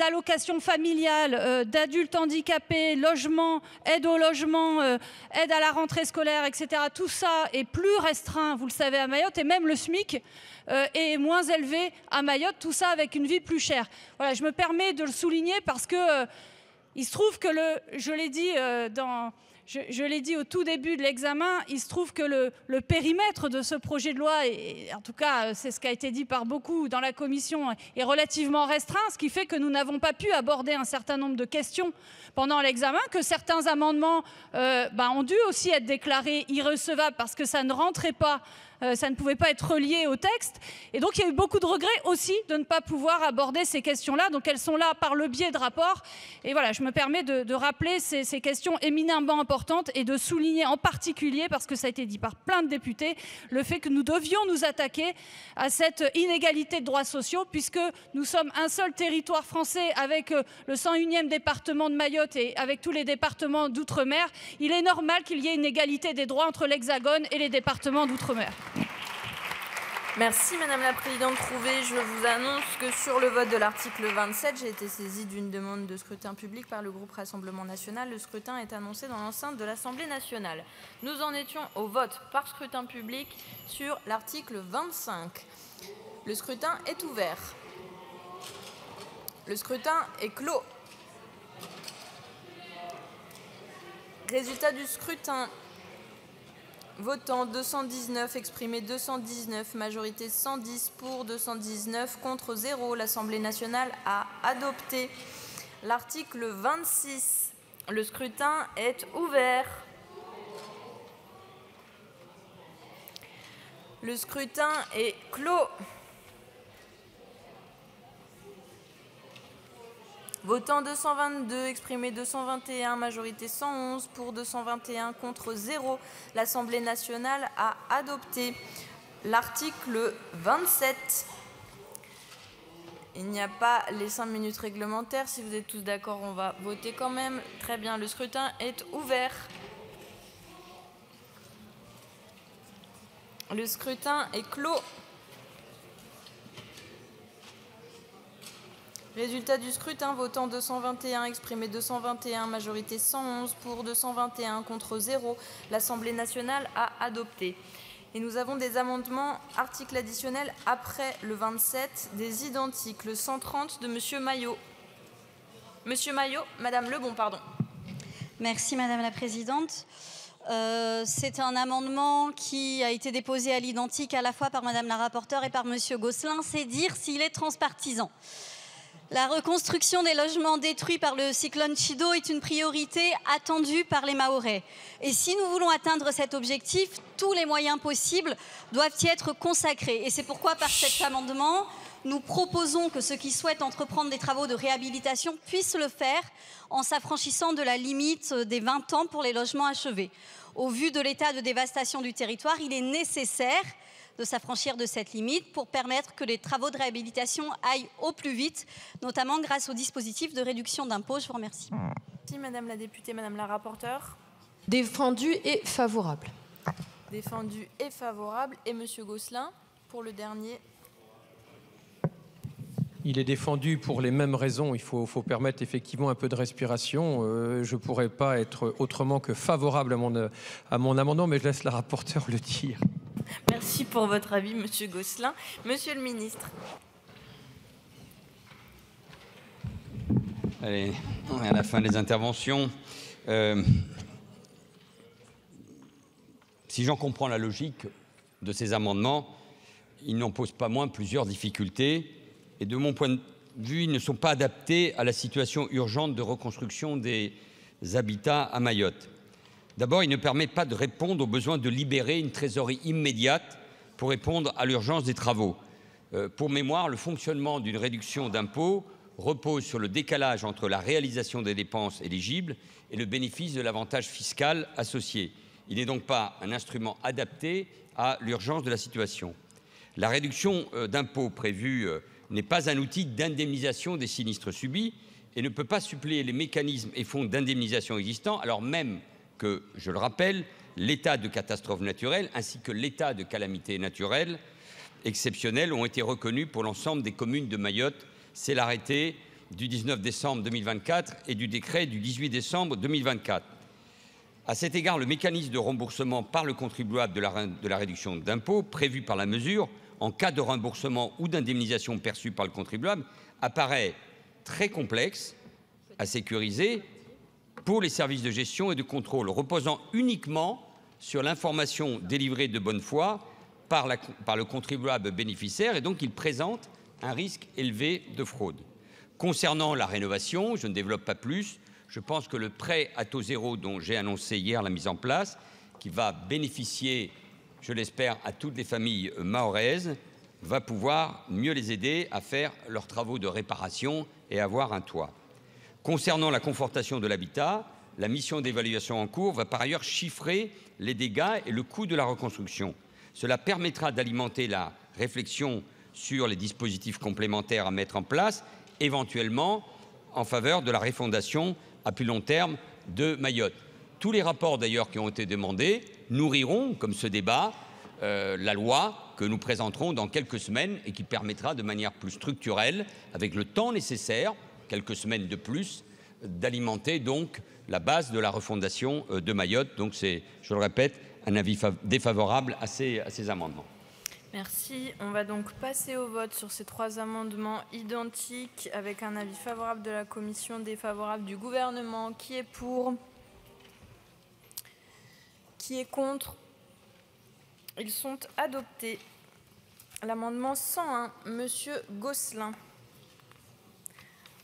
allocations familiales d'adultes handicapés, logement, aide au logement, aide à la rentrée scolaire, etc. Tout ça est plus restreint, vous le savez, à Mayotte, et même le SMIC est moins élevé à Mayotte, tout ça avec une vie plus chère. Voilà, je me permets de le souligner parce que il se trouve que je l'ai dit au tout début de l'examen, il se trouve que le périmètre de ce projet de loi, et en tout cas c'est ce qui a été dit par beaucoup dans la commission, est relativement restreint, ce qui fait que nous n'avons pas pu aborder un certain nombre de questions pendant l'examen, que certains amendements ont dû aussi être déclarés irrecevables parce que ça ne rentrait pas, ça ne pouvait pas être relié au texte. Et donc il y a eu beaucoup de regrets aussi de ne pas pouvoir aborder ces questions-là. Donc elles sont là par le biais de rapports. Et voilà, je me permets de rappeler ces questions éminemment importantes et de souligner en particulier, parce que ça a été dit par plein de députés, le fait que nous devions nous attaquer à cette inégalité de droits sociaux, puisque nous sommes un seul territoire français avec le 101e département de Mayotte et avec tous les départements d'outre-mer. Il est normal qu'il y ait une égalité des droits entre l'Hexagone et les départements d'outre-mer. Merci Madame la Présidente Trouvé. Je vous annonce que sur le vote de l'article 27, j'ai été saisie d'une demande de scrutin public par le groupe Rassemblement National. Le scrutin est annoncé dans l'enceinte de l'Assemblée nationale. Nous en étions au vote par scrutin public sur l'article 25. Le scrutin est ouvert. Le scrutin est clos. Résultat du scrutin. Votant 219, exprimé 219, majorité 110 pour, 219 contre 0. L'Assemblée nationale a adopté l'article 26. Le scrutin est ouvert. Le scrutin est clos. Votant 222, exprimé 221, majorité 111 pour, 221 contre 0. L'Assemblée nationale a adopté l'article 27. Il n'y a pas les 5 minutes réglementaires. Si vous êtes tous d'accord, on va voter quand même. Très bien, le scrutin est ouvert. Le scrutin est clos. Résultat du scrutin, votant 221, exprimé 221, majorité 111 pour, 221 contre 0. L'Assemblée nationale a adopté. Et nous avons des amendements, articles additionnels après le 27, des identiques. Le 130 de Monsieur Maillot. Monsieur Maillot, Madame Lebon, pardon. Merci Madame la Présidente. C'est un amendement qui a été déposé à l'identique à la fois par Madame la rapporteure et par Monsieur Gosselin. C'est dire s'il est transpartisan. La reconstruction des logements détruits par le cyclone Chido est une priorité attendue par les Mahorais. Et si nous voulons atteindre cet objectif, tous les moyens possibles doivent y être consacrés. Et c'est pourquoi, par cet amendement, nous proposons que ceux qui souhaitent entreprendre des travaux de réhabilitation puissent le faire en s'affranchissant de la limite des 20 ans pour les logements achevés. Au vu de l'état de dévastation du territoire, il est nécessaire de s'affranchir de cette limite pour permettre que les travaux de réhabilitation aillent au plus vite, notamment grâce au dispositif de réduction d'impôts. Je vous remercie. Merci Madame la députée, Madame la rapporteure. Défendu et favorable. Défendu et favorable. Et Monsieur Gosselin, pour le dernier. Il est défendu pour les mêmes raisons. Il faut permettre effectivement un peu de respiration. Je ne pourrais pas être autrement que favorable à mon amendement, mais je laisse la rapporteure le dire. Merci pour votre avis, Monsieur Gosselin. Monsieur le ministre. Allez, on est à la fin des interventions. Si j'en comprends la logique de ces amendements, ils n'en posent pas moins plusieurs difficultés. Et de mon point de vue, ils ne sont pas adaptés à la situation urgente de reconstruction des habitats à Mayotte. D'abord, il ne permet pas de répondre au besoin de libérer une trésorerie immédiate pour répondre à l'urgence des travaux. Pour mémoire, le fonctionnement d'une réduction d'impôt repose sur le décalage entre la réalisation des dépenses éligibles et le bénéfice de l'avantage fiscal associé. Il n'est donc pas un instrument adapté à l'urgence de la situation. La réduction d'impôt prévue n'est pas un outil d'indemnisation des sinistres subis et ne peut pas suppléer les mécanismes et fonds d'indemnisation existants, alors même que, je le rappelle, l'état de catastrophe naturelle ainsi que l'état de calamité naturelle exceptionnelle ont été reconnus pour l'ensemble des communes de Mayotte. C'est l'arrêté du 19 décembre 2024 et du décret du 18 décembre 2024. À cet égard, le mécanisme de remboursement par le contribuable de la réduction d'impôt prévu par la mesure, en cas de remboursement ou d'indemnisation perçue par le contribuable, apparaît très complexe à sécuriser pour les services de gestion et de contrôle, reposant uniquement sur l'information délivrée de bonne foi par le contribuable bénéficiaire, et donc il présente un risque élevé de fraude. Concernant la rénovation, je ne développe pas plus, je pense que le prêt à taux zéro dont j'ai annoncé hier la mise en place, qui va bénéficier, je l'espère, à toutes les familles mahoraises, va pouvoir mieux les aider à faire leurs travaux de réparation et avoir un toit. Concernant la confortation de l'habitat, la mission d'évaluation en cours va par ailleurs chiffrer les dégâts et le coût de la reconstruction. Cela permettra d'alimenter la réflexion sur les dispositifs complémentaires à mettre en place, éventuellement en faveur de la refondation à plus long terme de Mayotte. Tous les rapports d'ailleurs qui ont été demandés nourriront, comme ce débat, la loi que nous présenterons dans quelques semaines et qui permettra de manière plus structurelle, avec le temps nécessaire, quelques semaines de plus, d'alimenter donc la base de la refondation de Mayotte. Donc c'est, je le répète, un avis défavorable à ces amendements. Merci. On va donc passer au vote sur ces trois amendements identiques avec un avis favorable de la commission, défavorable du gouvernement. Qui est pour? Qui est contre? Ils sont adoptés. L'amendement 101, Monsieur Gosselin.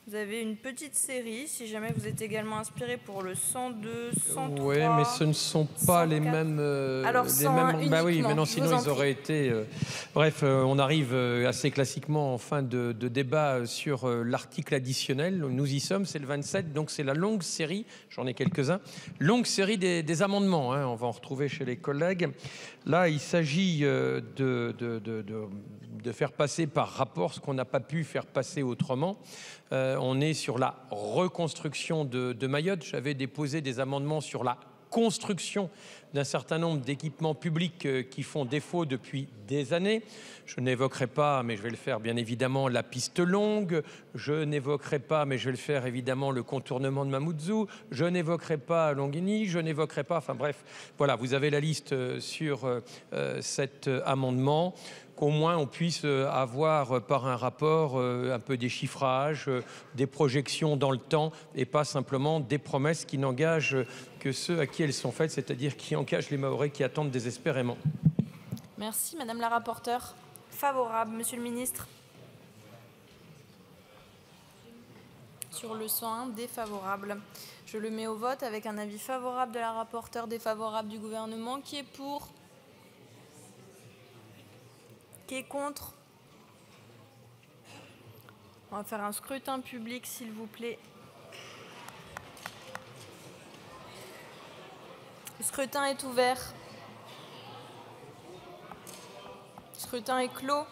Vous avez une petite série, si jamais vous êtes également inspiré pour le 102, 103... Oui, mais ce ne sont pas 104. Les mêmes... Alors, les 101 mêmes... Bah oui, mais non, uniquement, sinon ils auraient été... Bref, on arrive assez classiquement en fin de débat sur l'article additionnel. Nous y sommes, c'est le 27, donc c'est la longue série, j'en ai quelques-uns, longue série des amendements, hein, on va en retrouver chez les collègues. Là, il s'agit de faire passer par rapport ce qu'on n'a pas pu faire passer autrement. On est sur la reconstruction de Mayotte. J'avais déposé des amendements sur la construction d'un certain nombre d'équipements publics qui font défaut depuis des années. Je n'évoquerai pas, mais je vais le faire bien évidemment, la piste longue. Je n'évoquerai pas, mais je vais le faire évidemment, le contournement de Mamoudzou. Je n'évoquerai pas Longini. Je n'évoquerai pas... Enfin bref, voilà, vous avez la liste sur cet amendement. Qu'au moins on puisse avoir par un rapport un peu des chiffrages, des projections dans le temps et pas simplement des promesses qui n'engagent que ceux à qui elles sont faites, c'est-à-dire qui engagent les Mahorais qui attendent désespérément. Merci. Madame la rapporteure. Favorable. Monsieur le ministre. Sur le 101, défavorable. Je le mets au vote avec un avis favorable de la rapporteure, défavorable du gouvernement. Qui est pour? Qui est contre? On va faire un scrutin public, s'il vous plaît. Le scrutin est ouvert. Le scrutin est clos.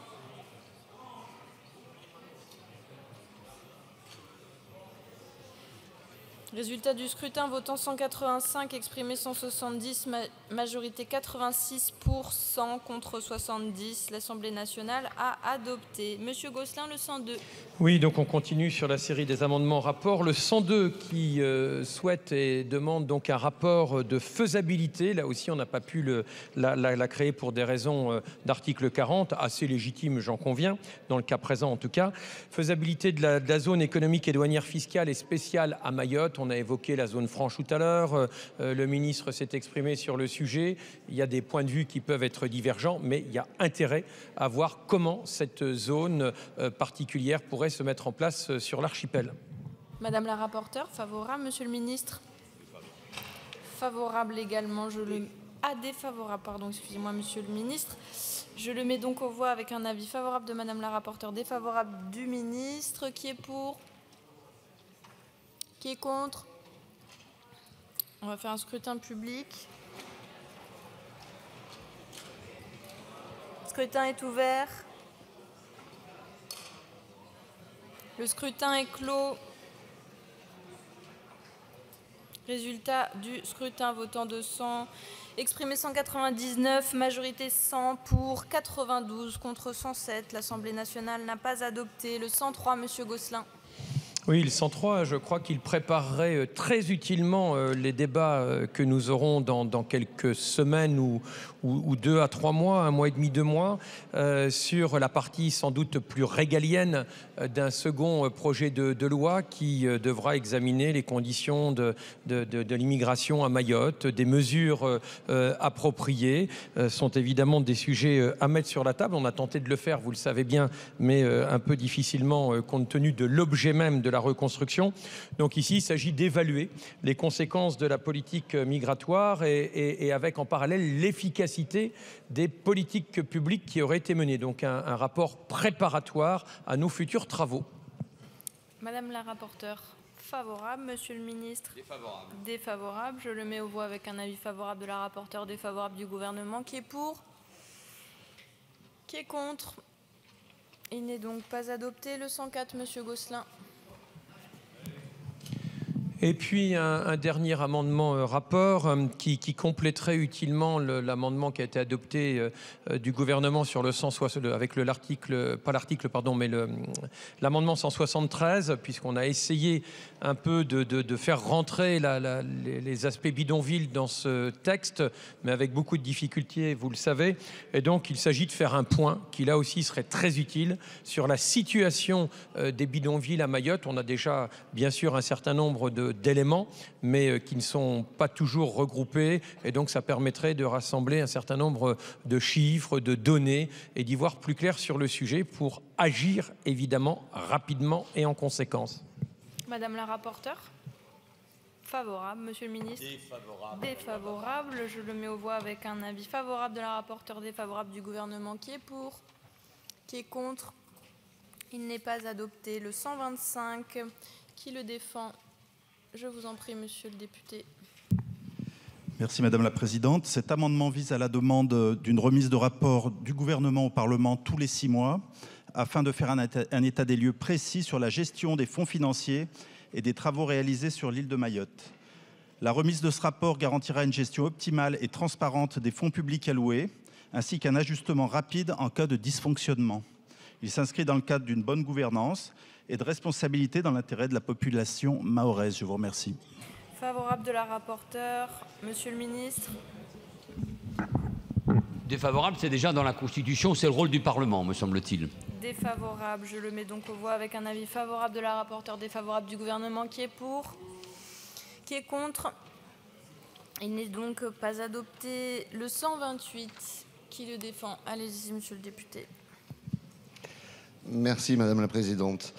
Résultat du scrutin, votant 185, exprimé 170, majorité 86 pour, 100 contre 70. L'Assemblée nationale a adopté. Monsieur Gosselin, le 102. Oui, donc on continue sur la série des amendements rapport. Le 102 qui souhaite et demande donc un rapport de faisabilité. Là aussi, on n'a pas pu la créer pour des raisons d'article 40, assez légitime, j'en conviens, dans le cas présent en tout cas. Faisabilité de la zone économique et douanière fiscale et spéciale à Mayotte. On a évoqué la zone franche tout à l'heure. Le ministre s'est exprimé sur le sujet. Il y a des points de vue qui peuvent être divergents, mais il y a intérêt à voir comment cette zone particulière pourrait se mettre en place sur l'archipel. Madame la rapporteure, favorable. Monsieur le ministre. favorable également. Défavorable, pardon, excusez-moi, monsieur le ministre. Je le mets donc aux voix avec un avis favorable de madame la rapporteure, défavorable du ministre. Qui est pour? Qui est contre? On va faire un scrutin public. Le scrutin est ouvert. Le scrutin est clos. Résultat du scrutin, votant 200, exprimé 199, majorité 100 pour, 92 contre 107. L'Assemblée nationale n'a pas adopté. Le 103, monsieur Gosselin. Oui, le 103, je crois qu'il préparerait très utilement les débats que nous aurons dans quelques semaines ou 2 à 3 mois, 1 mois et demi, 2 mois, sur la partie sans doute plus régalienne d'un second projet de loi qui devra examiner les conditions de l'immigration à Mayotte. Des mesures appropriées sont évidemment des sujets à mettre sur la table. On a tenté de le faire, vous le savez bien, mais un peu difficilement compte tenu de l'objet même de la reconstruction. Donc ici, il s'agit d'évaluer les conséquences de la politique migratoire et avec en parallèle l'efficacité des politiques publiques qui auraient été menées. Donc un rapport préparatoire à nos futurs travaux. Madame la rapporteure, favorable. Monsieur le ministre? Défavorable. Défavorable. Je le mets aux voix avec un avis favorable de la rapporteure, défavorable du gouvernement. Qui est pour? Qui est contre? Il n'est donc pas adopté. Le 104, monsieur Gosselin. Et puis un dernier amendement rapport qui compléterait utilement l'amendement qui a été adopté du gouvernement sur le 160 avec l'article, pas l'article pardon, mais l'amendement 173, puisqu'on a essayé un peu de faire rentrer les aspects bidonvilles dans ce texte, mais avec beaucoup de difficultés, vous le savez. Et donc il s'agit de faire un point qui là aussi serait très utile sur la situation des bidonvilles à Mayotte. On a déjà bien sûr un certain nombre d'éléments, mais qui ne sont pas toujours regroupés. Et donc, ça permettrait de rassembler un certain nombre de chiffres, de données, et d'y voir plus clair sur le sujet pour agir, évidemment, rapidement et en conséquence. Madame la rapporteure? Favorable. Monsieur le ministre? Défavorable. Défavorable. Je le mets aux voix avec un avis favorable de la rapporteure, défavorable du gouvernement. Qui est pour? Qui est contre? Il n'est pas adopté. Le 125, qui le défend? Je vous en prie, monsieur le député. Merci Madame la Présidente. Cet amendement vise à la demande d'une remise de rapport du gouvernement au Parlement tous les 6 mois afin de faire un état des lieux précis sur la gestion des fonds financiers et des travaux réalisés sur l'île de Mayotte. La remise de ce rapport garantira une gestion optimale et transparente des fonds publics alloués, ainsi qu'un ajustement rapide en cas de dysfonctionnement. Il s'inscrit dans le cadre d'une bonne gouvernance et de responsabilité dans l'intérêt de la population mahoraise. Je vous remercie. Favorable de la rapporteure. Monsieur le ministre? Défavorable, c'est déjà dans la Constitution, c'est le rôle du Parlement, me semble-t-il. Défavorable. Je le mets donc aux voix avec un avis favorable de la rapporteure, défavorable du gouvernement. Qui est pour? Qui est contre? Il n'est donc pas adopté. Le 128, qui le défend? Allez-y, monsieur le député. Merci Madame la Présidente.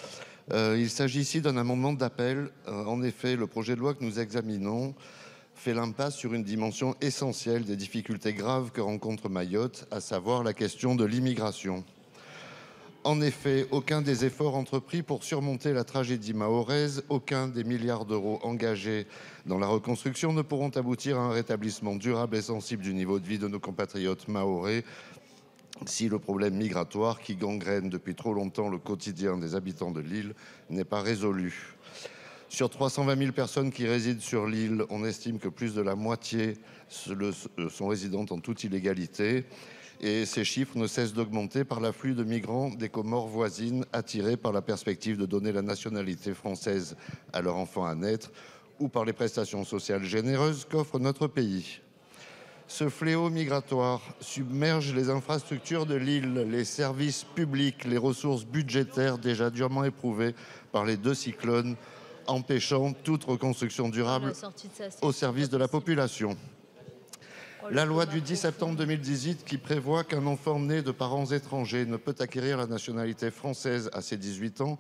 Il s'agit ici d'un amendement d'appel. En effet, le projet de loi que nous examinons fait l'impasse sur une dimension essentielle des difficultés graves que rencontre Mayotte, à savoir la question de l'immigration. En effet, aucun des efforts entrepris pour surmonter la tragédie mahoraise, aucun des milliards d'euros engagés dans la reconstruction ne pourront aboutir à un rétablissement durable et sensible du niveau de vie de nos compatriotes mahorais si le problème migratoire qui gangrène depuis trop longtemps le quotidien des habitants de l'île n'est pas résolu. Sur 320 000 personnes qui résident sur l'île, on estime que plus de la moitié sont résidentes en toute illégalité. Et ces chiffres ne cessent d'augmenter par l'afflux de migrants des Comores voisines attirés par la perspective de donner la nationalité française à leur enfant à naître ou par les prestations sociales généreuses qu'offre notre pays. Ce fléau migratoire submerge les infrastructures de l'île, les services publics, les ressources budgétaires déjà durement éprouvées par les 2 cyclones, empêchant toute reconstruction durable au service de la population. La loi du 10 septembre 2018 qui prévoit qu'un enfant né de parents étrangers ne peut acquérir la nationalité française à ses 18 ans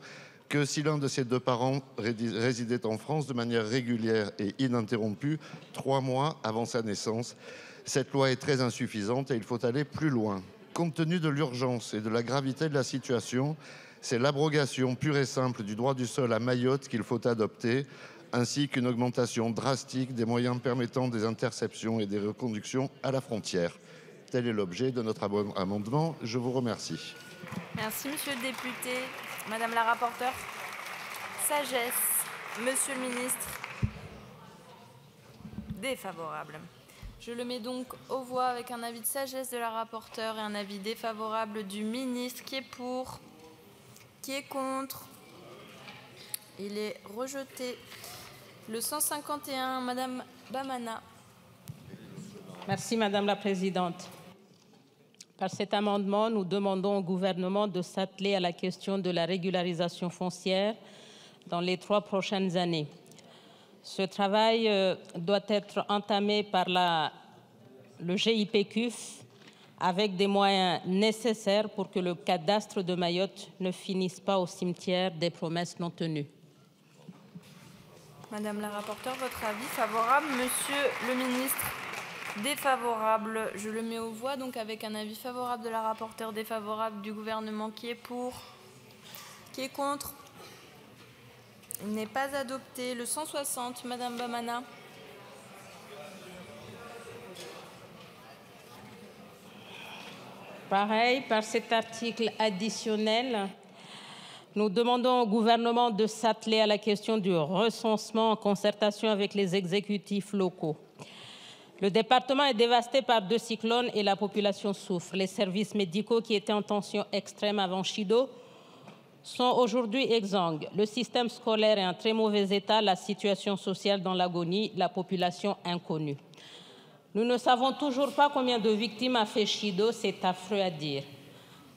que si l'un de ses deux parents résidait en France de manière régulière et ininterrompue 3 mois avant sa naissance. Cette loi est très insuffisante et il faut aller plus loin. Compte tenu de l'urgence et de la gravité de la situation, c'est l'abrogation pure et simple du droit du sol à Mayotte qu'il faut adopter, ainsi qu'une augmentation drastique des moyens permettant des interceptions et des reconductions à la frontière. Tel est l'objet de notre amendement. Je vous remercie. Merci, monsieur le député. Madame la rapporteure. Sagesse. Monsieur le ministre. Défavorable. Je le mets donc aux voix avec un avis de sagesse de la rapporteure et un avis défavorable du ministre. Qui est pour? Qui est contre? Il est rejeté. Le 151, Madame Bamana. Merci Madame la Présidente. Par cet amendement, nous demandons au gouvernement de s'atteler à la question de la régularisation foncière dans les 3 prochaines années. Ce travail doit être entamé par le GIPCUF avec des moyens nécessaires pour que le cadastre de Mayotte ne finisse pas au cimetière des promesses non tenues. Madame la rapporteure, votre avis favorable? Monsieur le ministre, défavorable. Je le mets aux voix donc avec un avis favorable de la rapporteure, défavorable du gouvernement. Qui est pour? Qui est contre? Il n'est pas adopté. Le 160, Madame Bamana. Pareil, par cet article additionnel, nous demandons au gouvernement de s'atteler à la question du recensement en concertation avec les exécutifs locaux. Le département est dévasté par 2 cyclones et la population souffre. Les services médicaux qui étaient en tension extrême avant Chido sont aujourd'hui exsangues. Le système scolaire est en très mauvais état, la situation sociale dans l'agonie, la population inconnue. Nous ne savons toujours pas combien de victimes a fait Chido, c'est affreux à dire.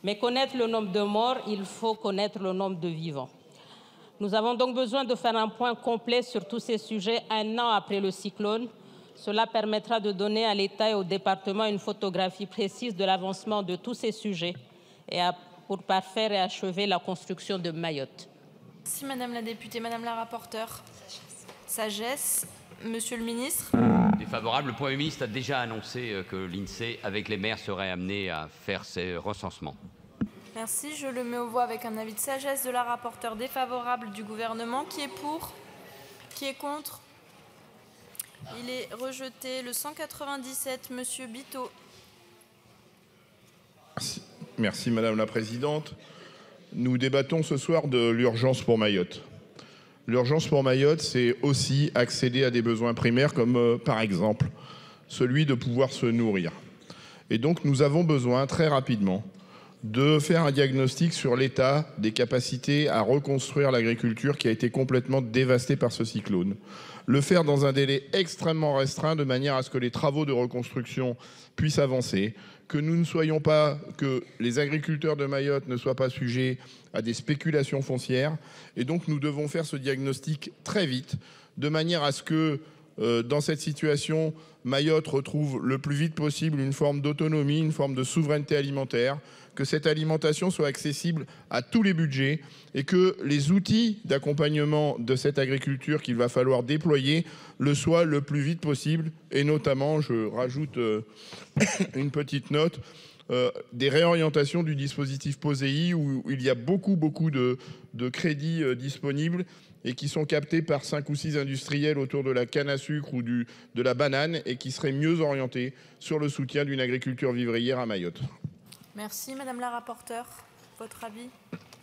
Mais connaître le nombre de morts, il faut connaître le nombre de vivants. Nous avons donc besoin de faire un point complet sur tous ces sujets 1 an après le cyclone. Cela permettra de donner à l'État et au département une photographie précise de l'avancement de tous ces sujets et pour parfaire et achever la construction de Mayotte. Merci Madame la députée. Madame la rapporteure. Sagesse. Monsieur le ministre. Défavorable. Le Premier ministre a déjà annoncé que l'INSEE, avec les maires, serait amené à faire ces recensements. Merci. Je le mets aux voix avec un avis de sagesse de la rapporteure, défavorable du gouvernement. Qui est pour? Qui est contre? Il est rejeté. Le 197, Monsieur Biteau. Merci Madame la Présidente. Nous débattons ce soir de l'urgence pour Mayotte. L'urgence pour Mayotte, c'est aussi accéder à des besoins primaires comme par exemple celui de pouvoir se nourrir. Et donc nous avons besoin très rapidement de faire un diagnostic sur l'état des capacités à reconstruire l'agriculture qui a été complètement dévastée par ce cyclone. Le faire dans un délai extrêmement restreint de manière à ce que les travaux de reconstruction puissent avancer, que nous ne soyons pas, que les agriculteurs de Mayotte ne soient pas sujets à des spéculations foncières. Et donc nous devons faire ce diagnostic très vite, de manière à ce que dans cette situation, Mayotte retrouve le plus vite possible une forme d'autonomie, une forme de souveraineté alimentaire, que cette alimentation soit accessible à tous les budgets et que les outils d'accompagnement de cette agriculture qu'il va falloir déployer le soient le plus vite possible. Et notamment, je rajoute une petite note, des réorientations du dispositif POSEI où il y a beaucoup de crédits disponibles et qui sont captés par 5 ou 6 industriels autour de la canne à sucre ou de la banane et qui seraient mieux orientés sur le soutien d'une agriculture vivrière à Mayotte. Merci Madame la rapporteure. Votre avis?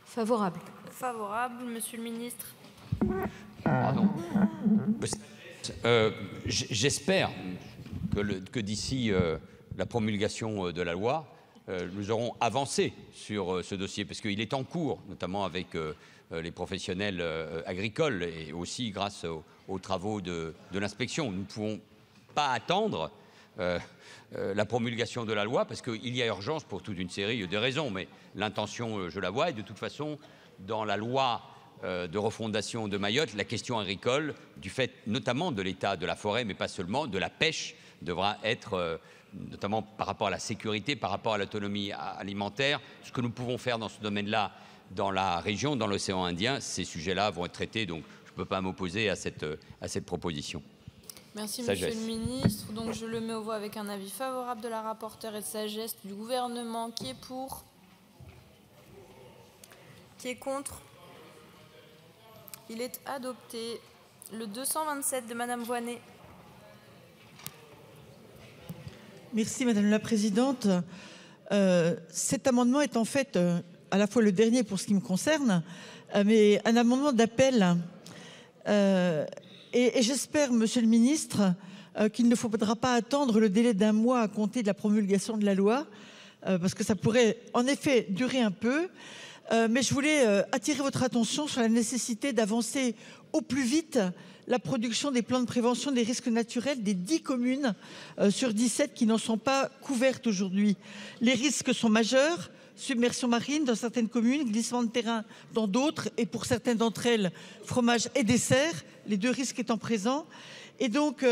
Favorable. Favorable. Monsieur le ministre. Pardon. J'espère que d'ici la promulgation de la loi, nous aurons avancé sur ce dossier, parce qu'il est en cours, notamment avec les professionnels agricoles et aussi grâce aux travaux de l'inspection. Nous ne pouvons pas attendre la promulgation de la loi, parce qu'il y a urgence pour toute une série de raisons, mais l'intention, je la vois, et de toute façon, dans la loi de refondation de Mayotte, la question agricole, du fait notamment de l'état de la forêt, mais pas seulement, de la pêche, devra être, notamment par rapport à la sécurité, par rapport à l'autonomie alimentaire. Ce que nous pouvons faire dans ce domaine-là dans la région, dans l'océan Indien, ces sujets-là vont être traités. Donc, je ne peux pas m'opposer à cette proposition. Merci, Sagesse. Monsieur le Ministre. Donc, je le mets aux voix avec un avis favorable de la rapporteure et de sagesse du gouvernement. Qui est pour? Qui est contre? Il est adopté. Le 227 de Madame Voynet. Merci Madame la Présidente. Cet amendement est en fait à la fois le dernier pour ce qui me concerne, mais un amendement d'appel. Et j'espère, Monsieur le Ministre, qu'il ne faudra pas attendre le délai d'1 mois à compter de la promulgation de la loi, parce que ça pourrait en effet durer un peu. Mais je voulais attirer votre attention sur la nécessité d'avancer au plus vite la production des plans de prévention des risques naturels des 10 communes sur 17 qui n'en sont pas couvertes aujourd'hui. Les risques sont majeurs: submersion marine dans certaines communes, glissement de terrain dans d'autres, et pour certaines d'entre elles, fromage et dessert, les 2 risques étant présents. Et donc,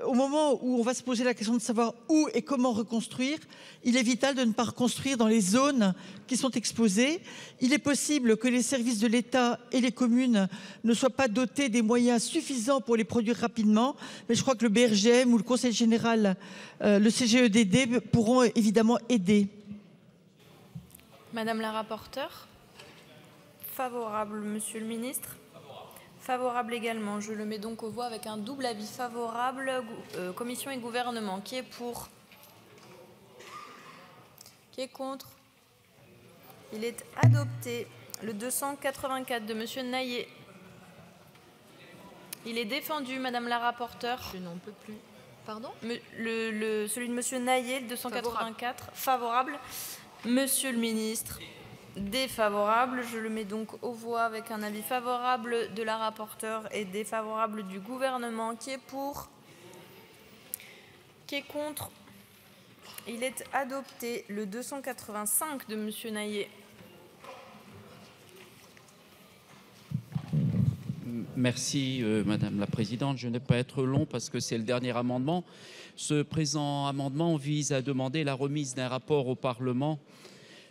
au moment où on va se poser la question de savoir où et comment reconstruire, il est vital de ne pas reconstruire dans les zones qui sont exposées. Il est possible que les services de l'État et les communes ne soient pas dotés des moyens suffisants pour les produire rapidement, mais je crois que le BRGM ou le Conseil général, le CGEDD pourront évidemment aider. Madame la rapporteure. Favorable, Monsieur le Ministre. Favorable également. Je le mets donc aux voix avec un double avis favorable, commission et gouvernement. Qui est pour? Qui est contre? Il est adopté. Le 284 de Monsieur Naillet. Il est défendu, Madame la rapporteure. Je n'en peux plus. Pardon? Celui de Monsieur Naillet, le 284. Favorable. Monsieur le Ministre. Défavorable. Je le mets donc aux voix avec un avis favorable de la rapporteure et défavorable du gouvernement. Qui est pour? Qui est contre? Il est adopté. Le 285 de Monsieur Naillet. Merci Madame la Présidente. Je ne vais pas être long parce que c'est le dernier amendement. Ce présent amendement vise à demander la remise d'un rapport au Parlement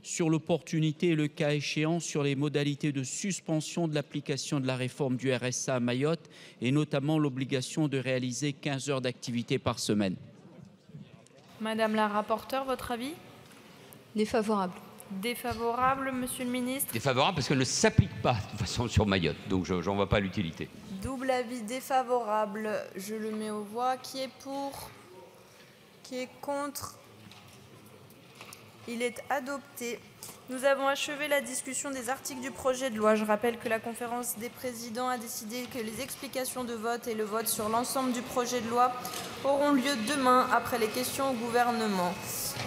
sur l'opportunité et le cas échéant sur les modalités de suspension de l'application de la réforme du RSA à Mayotte et notamment l'obligation de réaliser 15 heures d'activité par semaine. Madame la rapporteure, votre avis? Défavorable. Défavorable, Monsieur le Ministre. Défavorable parce qu'elle ne s'applique pas de toute façon sur Mayotte, donc je n'en vois pas l'utilité. Double avis défavorable. Je le mets aux voix. Qui est pour? Qui est contre? Il est adopté. Nous avons achevé la discussion des articles du projet de loi. Je rappelle que la conférence des présidents a décidé que les explications de vote et le vote sur l'ensemble du projet de loi auront lieu demain après les questions au gouvernement.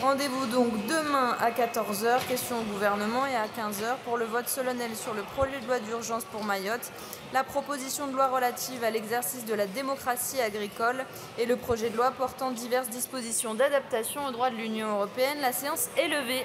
Rendez-vous donc demain à 14 h, questions au gouvernement, et à 15 h pour le vote solennel sur le projet de loi d'urgence pour Mayotte, la proposition de loi relative à l'exercice de la démocratie agricole et le projet de loi portant diverses dispositions d'adaptation au droit de l'Union européenne. La séance est levée.